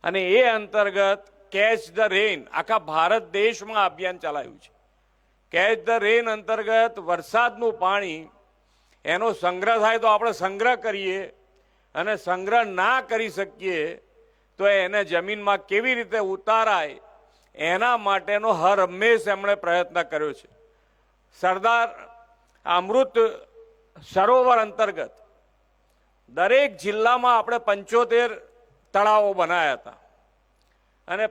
અને એ અંતર્ગત કેચ ધ રેન આખા ભારત દેશમાં અભિયાન ચલાવ્યું છે. કેચ ધ રેન અંતર્ગત વરસાદનું પાણી એનો સંગ્રહ થાય તો આપણે સંગ્રહ કરીએ, અને સંગ્રહ ના કરી શકીએ તો એને જમીનમાં કેવી રીતે ઉતારાય એના માટેનો હર હંમેશ એમણે પ્રયત્ન કર્યો છે. સરદાર અમૃત સરોવર અંતર્ગત દરેક જિલ્લામાં આપણે 75 તળાવો બનાવ્યા હતા, અને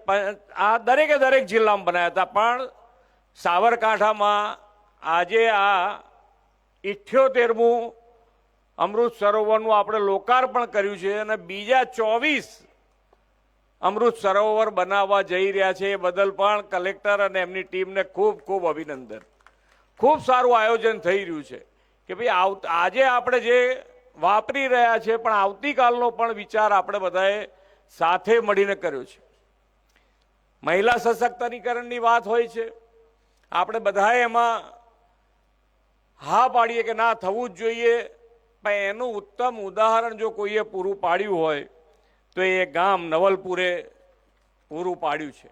આ દરેક જિલ્લામાં બનાવ્યા હતા. પણ સાબરકાંઠામાં આજે આ 78મું અમૃત સરોવરનું આપણે લોકાર્પણ કર્યું છે, અને બીજા 24 અમૃત સરોવર બનાવવા જઈ રહ્યા છે. એ બદલ પણ કલેક્ટર અને એમની ટીમને ખૂબ ખૂબ અભિનંદન. ખૂબ સારું આયોજન થઈ રહ્યું છે કે ભાઈ આજે આપણે જે વાપરી રહ્યા છે, પણ આવતીકાલનો પણ વિચાર આપણે બધાએ સાથે મળીને કર્યો છે. મહિલા સશક્તિકરણની વાત હોય છે, આપણે બધાએ એમાં હા પાડીએ કે ના થવું જ જોઈએ, પણ એનું ઉત્તમ ઉદાહરણ જો કોઈએ પૂરું પાડ્યું હોય તો એ ગામ નવલપુરે પૂરું પાડ્યું છે.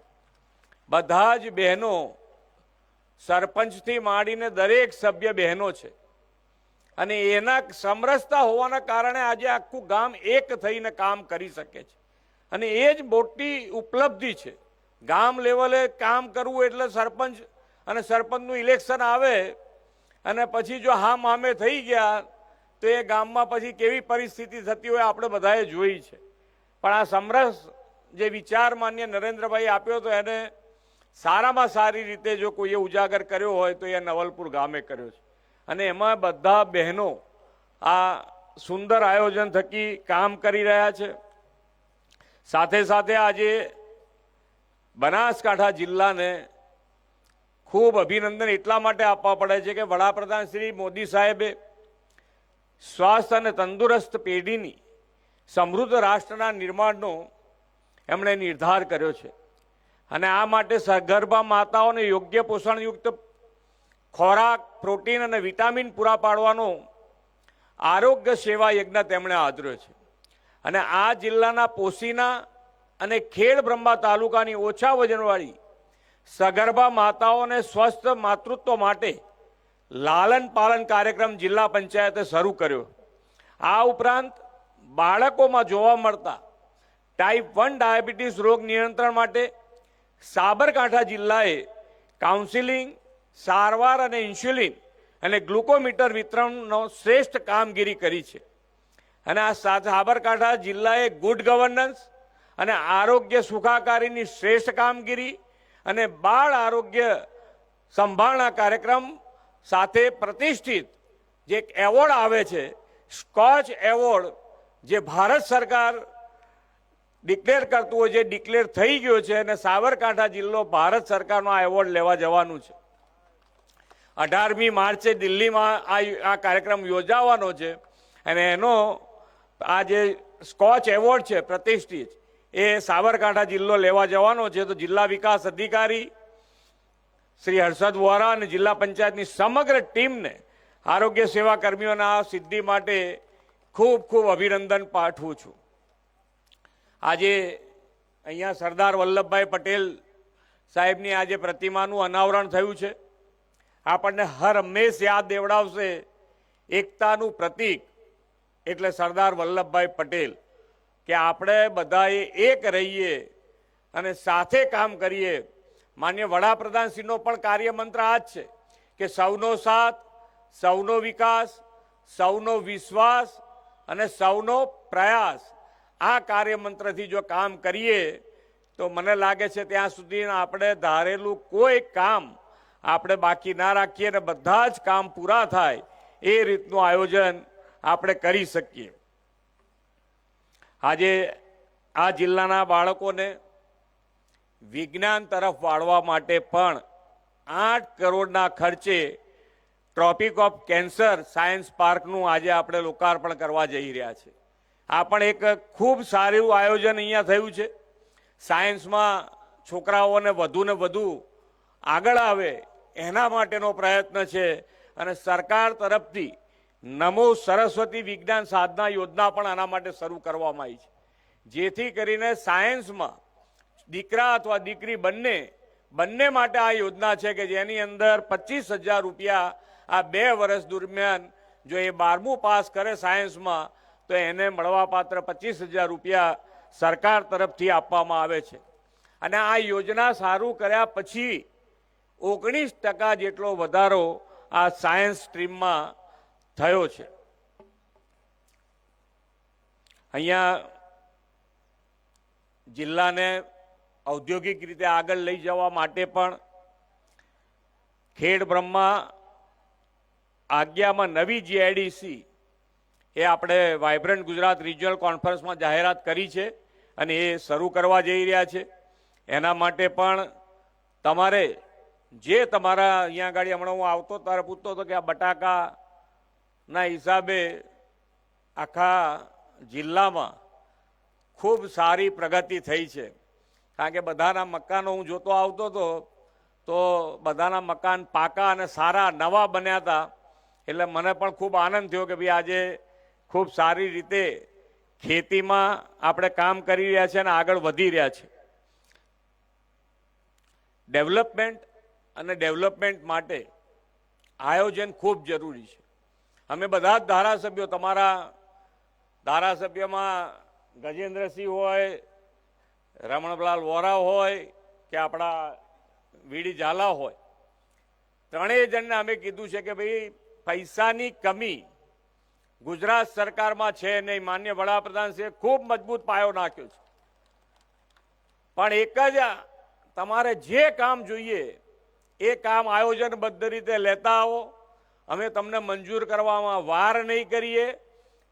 બધા જ બહેનો, સરપંચથી માંડીને દરેક સભ્ય બહેનો છે, અને એના સમરસતા હોવાના કારણે આજે આખું ગામ એક થઈને કામ કરી શકે છે. અને એ જ મોટી ઉપલબ્ધિ છે. ગામ લેવલે કામ કરવું એટલે સરપંચ અને સરપંચનું ઇલેક્શન આવે અને પછી જો હા મામે થઈ ગયા તો એ ગામમાં પછી કેવી પરિસ્થિતિ થતી હોય આપણે બધાએ જોઈ છે. પણ આ સમરસ જે વિચાર માન્ય નરેન્દ્રભાઈ આપ્યો તો એને સારામાં સારી રીતે જો કોઈએ ઉજાગર કર્યો હોય તો એ નવલપુર ગામે કર્યો છે. અને એમાં બધા બહેનો આ સુંદર આયોજન થકી કામ કરી રહ્યા છે. સાથે સાથે આજે બનાસકાંઠા જિલ્લાને ખૂબ અભિનંદન એટલા માટે આપવા પડે છે કે વડાપ્રધાન શ્રી મોદી સાહેબે સ્વાસ્થ્ય અને તંદુરસ્ત પેઢીની સમૃદ્ધ રાષ્ટ્રના નિર્માણનો એમણે નિર્ધાર કર્યો છે. અને આ માટે સગર્ભા માતાઓને યોગ્ય પોષણયુક્ત ખોરાક, પ્રોટીન અને વિટામિન પૂરા પાડવાનો આરોગ્ય સેવા યજ્ઞ તેમણે આદર્યો છે. અને આ જિલ્લાના પોશીના અને ખેડ બ્રહ્મા તાલુકાની ઓછા વજનવાળી સગર્ભા માતાઓને સ્વસ્થ માતૃત્વ માટે લાલન પાલન કાર્યક્રમ જિલ્લા પંચાયતે શરૂ કર્યો. આ ઉપરાંત બાળકોમાં જોવા મળતા ટાઈપ 1 ડાયાબિટીસ રોગ નિયંત્રણ માટે સાબરકાંઠા જિલ્લાએ કાઉન્સિલિંગ, સારવાર અને ઇન્સ્યુલિન અને ગ્લુકોમીટર વિતરણનો શ્રેષ્ઠ કામગીરી કરી છે. અને આ સાબરકાંઠા જિલ્લાએ ગુડ ગવર્નન્સ અને આરોગ્ય સુખાકારીની શ્રેષ્ઠ કામગીરી અને બાળ આરોગ્ય સંભાળના કાર્યક્રમ સાથે પ્રતિષ્ઠિત જે એક એવોર્ડ આવે છે, સ્કોચ એવોર્ડ, જે ભારત સરકાર ડિક્લેર કરતું હોય, જે ડિક્લેર થઈ ગયો છે, અને સાબરકાંઠા જિલ્લો ભારત સરકારનો આ એવોર્ડ લેવા જવાનું છે. 18મી માર્ચે દિલ્હીમાં આ કાર્યક્રમ યોજાવાનો છે. અને એનો આ જે સ્કોચ એવોર્ડ છે પ્રતિષ્ઠિત, એ સાબરકાંઠા જિલ્લો લેવા જવાનો છે. તો જિલ્લા વિકાસ અધિકારી શ્રી હર્ષદ વોરા અને જિલ્લા પંચાયતની સમગ્ર ટીમને, આરોગ્ય સેવા કર્મીઓના આ સિદ્ધિ માટે ખૂબ ખૂબ અભિનંદન પાઠવું છું. આજે અહીંયા સરદાર વલ્લભભાઈ પટેલ સાહેબની આજે પ્રતિમાનું અનાવરણ થયું છે. આપણને હર હંમેશ યાદ દેવડાવશે એકતાનું પ્રતીક એટલે સરદાર વલ્લભભાઈ પટેલ, કે આપણે બધાએ એક રહીએ અને સાથે કામ કરીએ. માન્ય વડાપ્રધાનશ્રીનો પણ કાર્યમંત્ર આ જ છે કે સૌનો સાથ, સૌનો વિકાસ, સૌનો વિશ્વાસ અને સૌનો પ્રયાસ. આ કાર્યમંત્રથી જો કામ કરીએ તો મને લાગે છે ત્યાં સુધી આપણે ધારેલું કોઈ કામ આપણે બાકી ના રાખીએ અને બધા જ કામ પૂરા થાય એ રીતનું આયોજન આપણે કરી શકીએ. આજે આ જિલ્લાના બાળકોને વિજ્ઞાન તરફ વાળવા માટે પણ 8 કરોડના ખર્ચે ટ્રોપિક ઓફ કેન્સર સાયન્સ પાર્કનું આજે આપણે લોકાર્પણ કરવા જઈ રહ્યા છે. આ પણ એક ખૂબ સારું આયોજન અહીંયા થયું છે. સાયન્સમાં છોકરાઓને વધુ ને વધુ આગળ આવે એના માટેનો પ્રયત્ન છે અને સરકાર તરફથી નમો સરસ્વતી વિજ્ઞાન સાધના યોજના પણ આના માટે શરૂ કરવામાં આવી છે, જેથી કરીને સાયન્સમાં દીકરા અથવા દીકરી બંને માટે આ યોજના છે કે જેની અંદર 25,000 રૂપિયા આ 2 વર્ષ દરમિયાન જો એ 12મું પાસ કરે સાયન્સમાં તો એને મળવાપાત્ર 25,000 રૂપિયા સરકાર તરફથી આપવામાં આવે છે. અને આ યોજના સારું કર્યા પછી 19% જેટલો વધારો આ સાયન્સ સ્ટ્રીમમાં થયો છે. અહીંયા જિલ્લાને ઔદ્યોગિક રીતે આગળ લઈ જવા માટે પણ ખેડ બ્રહ્મા આજ્ઞામાં નવી જીઆઈડીસી એ આપણે વાઇબ્રન્ટ ગુજરાત રિજિયનલ કોન્ફરન્સમાં જાહેરાત કરી છે અને એ શરૂ કરવા જઈ રહ્યા છે. એના માટે પણ તમારે જે તમારા અહીંયા આગળ હમણાં હું આવતો ત્યારે પૂછતો હતો કે આ બટાકાના હિસાબે આખા જિલ્લામાં ખૂબ સારી પ્રગતિ થઈ છે. કારણ કે બધાના મકાનો હું જોતો આવતો હતો તો બધાના મકાન પાકા અને સારા નવા બન્યા હતા. એટલે મને પણ ખૂબ આનંદ થયો કે ભાઈ આજે ખૂબ સારી રીતે ખેતીમાં આપણે કામ કરી રહ્યા છીએ અને આગળ વધી રહ્યા છે. ડેવલપમેન્ટ માટે આયોજન ખૂબ જરૂરી છે. અમે બધા જ ધારાસભ્યો, તમારા ધારાસભ્યમાં ગજેન્દ્રસિંહ હોય, રમણલાલ વોરા હોય કે આપણા વીડી ઝાલા હોય, ત્રણેય જણને અમે કીધું છે કે ભાઈ પૈસાની કમી ગુજરાત સરકારમાં છે નહીં. માન્ય વડાપ્રધાનશ્રીએ ખૂબ મજબૂત પાયો નાખ્યો છે, પણ એક જ તમારે જે કામ જોઈએ એ કામ આયોજનબદ્ધ રીતે લેતા આવો. અમે તમને મંજૂર કરવામાં વાર નહીં કરીએ,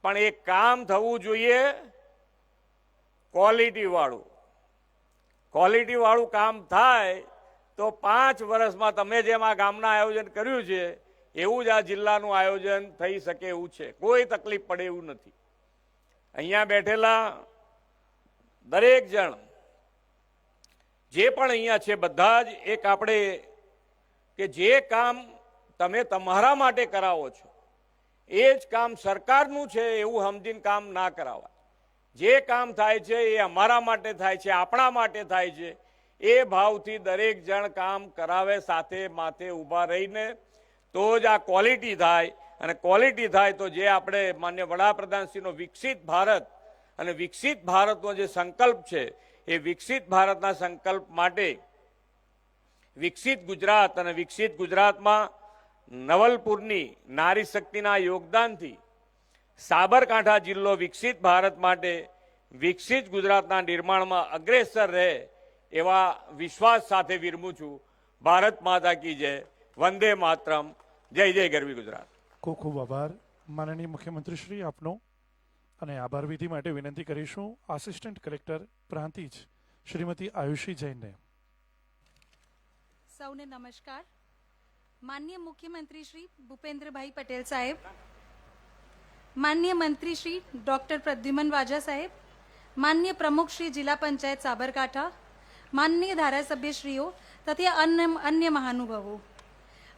પણ એ કામ થવું જોઈએ ક્વોલિટીવાળું કામ થાય તો 5 વર્ષમાં તમે જેમ આ ગામના આયોજન કર્યું છે એવું જ આ જિલ્લાનું આયોજન થઈ શકે એવું છે. કોઈ તકલીફ પડે એવું નથી. અહીંયા બેઠેલા દરેક જણ જે પણ અહીંયા છે બધા જ એક આપણે કે જે કામ તમે તમારા માટે કરાવો છો એ જ કામ સરકારનું છે એવું સમજીને કામ ના કરાવાય. જે કામ થાય છે એ અમારા માટે થાય છે, આપણા માટે થાય છે. એ ભાવથી દરેક જણ કામ કરાવે, સાથે માથે ઊભા રહીને, તો જ આ ક્વોલિટી થાય. અને ક્વોલિટી થાય તો જે આપણે માન્ય વડાપ્રધાનશ્રીનો વિકસિત ભારત અને વિકસિત ભારતનો જે સંકલ્પ છે એ વિકસિત ભારતના સંકલ્પ માટે વિકસિત ગુજરાત અને વિકસિત ગુજરાતમાં નવલપુરની નારી શક્તિના યોગદાનથી સાબરકાંઠા જિલ્લો વિકસિત ભારત માટે વિકસિત ગુજરાતના નિર્માણમાં અગ્રેસર રહે એવા વિશ્વાસ સાથે વિરમું છું. ભારત માતા કી જય, વંદે માતરમ, જય જય ગરવી ગુજરાત. ખૂબ ખૂબ આભાર માનનીય મુખ્યમંત્રી શ્રી આપનો. અને આભાર વિધિ માટે વિનંતી કરીશું આસિસ્ટન્ટ કલેક્ટર પ્રાંતિજ શ્રીમતી આયુષી જૈનને. સૌને નમસ્કાર. માનનીય મુખ્યમંત્રી શ્રી ભૂપેન્દ્રભાઈ પટેલ સાહેબ, માનનીય મંત્રી શ્રી ડોક્ટર પ્રદ્યુમન વાજા સાહેબ, માનનીય પ્રમુખ શ્રી જિલ્લા પંચાયત સાબરકાંઠા, માનનીય ધારાસભ્યશ્રીઓ તથા અન્ય મહાનુભાવો,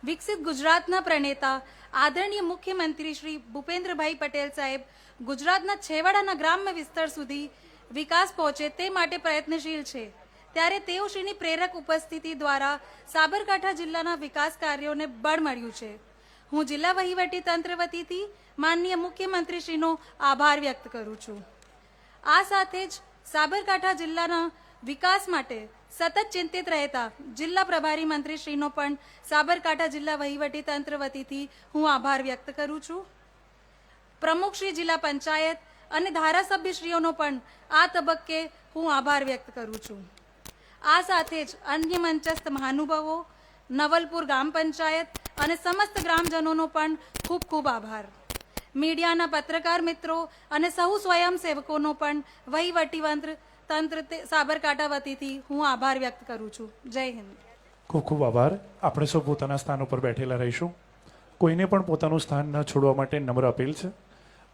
વિકસિત ગુજરાતના પ્રણેતા આદરણીય મુખ્યમંત્રી શ્રી ભૂપેન્દ્રભાઈ પટેલ સાહેબ ગુજરાતના છેવાડાના ગ્રામ્ય વિસ્તાર સુધી વિકાસ પહોંચે તે માટે પ્રયત્નશીલ છે. ત્યારે તેઓશ્રીની પ્રેરક ઉપસ્થિતિ દ્વારા સાબરકાંઠા જિલ્લાના વિકાસ કાર્યોને બળ મળ્યું છે. હું જિલ્લા વહીવટી તંત્ર વતીથી માનનીય મુખ્યમંત્રીશ્રીનો આભાર વ્યક્ત કરું છું. આ સાથે જ સાબરકાંઠા જિલ્લાના વિકાસ માટે સતત ચિંતિત રહેતા જિલ્લા પ્રભારી મંત્રીશ્રીનો પણ સાબરકાંઠા જિલ્લા વહીવટી તંત્ર વતીથી હું આભાર વ્યક્ત કરું છું. પ્રમુખ શ્રી જિલ્લા પંચાયત અને ધારાસભ્યશ્રીઓનો પણ આ તબક્કે હું આભાર વ્યક્ત કરું છું. આ સાથે જ અન્ય મંચસ્થ મહાનુભાવો, નવલપુર ગ્રામ પંચાયત અને સમસ્ત ગ્રામજનોનો પણ ખૂબ ખૂબ આભાર. મીડિયાના પત્રકાર મિત્રો અને સહુ સ્વયંસેવકોનો પણ વહીવટી તંત્ર તંત્ર સાબરકાંઠા વતીથી હું આભાર વ્યક્ત કરું છું. જય હિન્દ. ખૂબ ખૂબ આભાર. આપણે સૌ પોતાના સ્થાન ઉપર બેઠેલા રહીશું. કોઈને પણ પોતાનું સ્થાન ન છોડવા માટે નમ્ર અપીલ છે.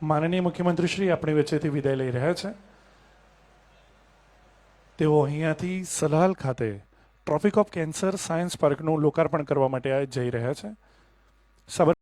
માનનીય મુખ્યમંત્રી શ્રી આપણી વચ્ચેથી વિદાય લઈ રહ્યા છે. તેઓ અહીંયાથી સલાલ ખાતે ટ્રોપિક ઓફ કેન્સર સાયન્સ પાર્કનું લોકાર્પણ કરવા માટે જઈ રહ્યા છે.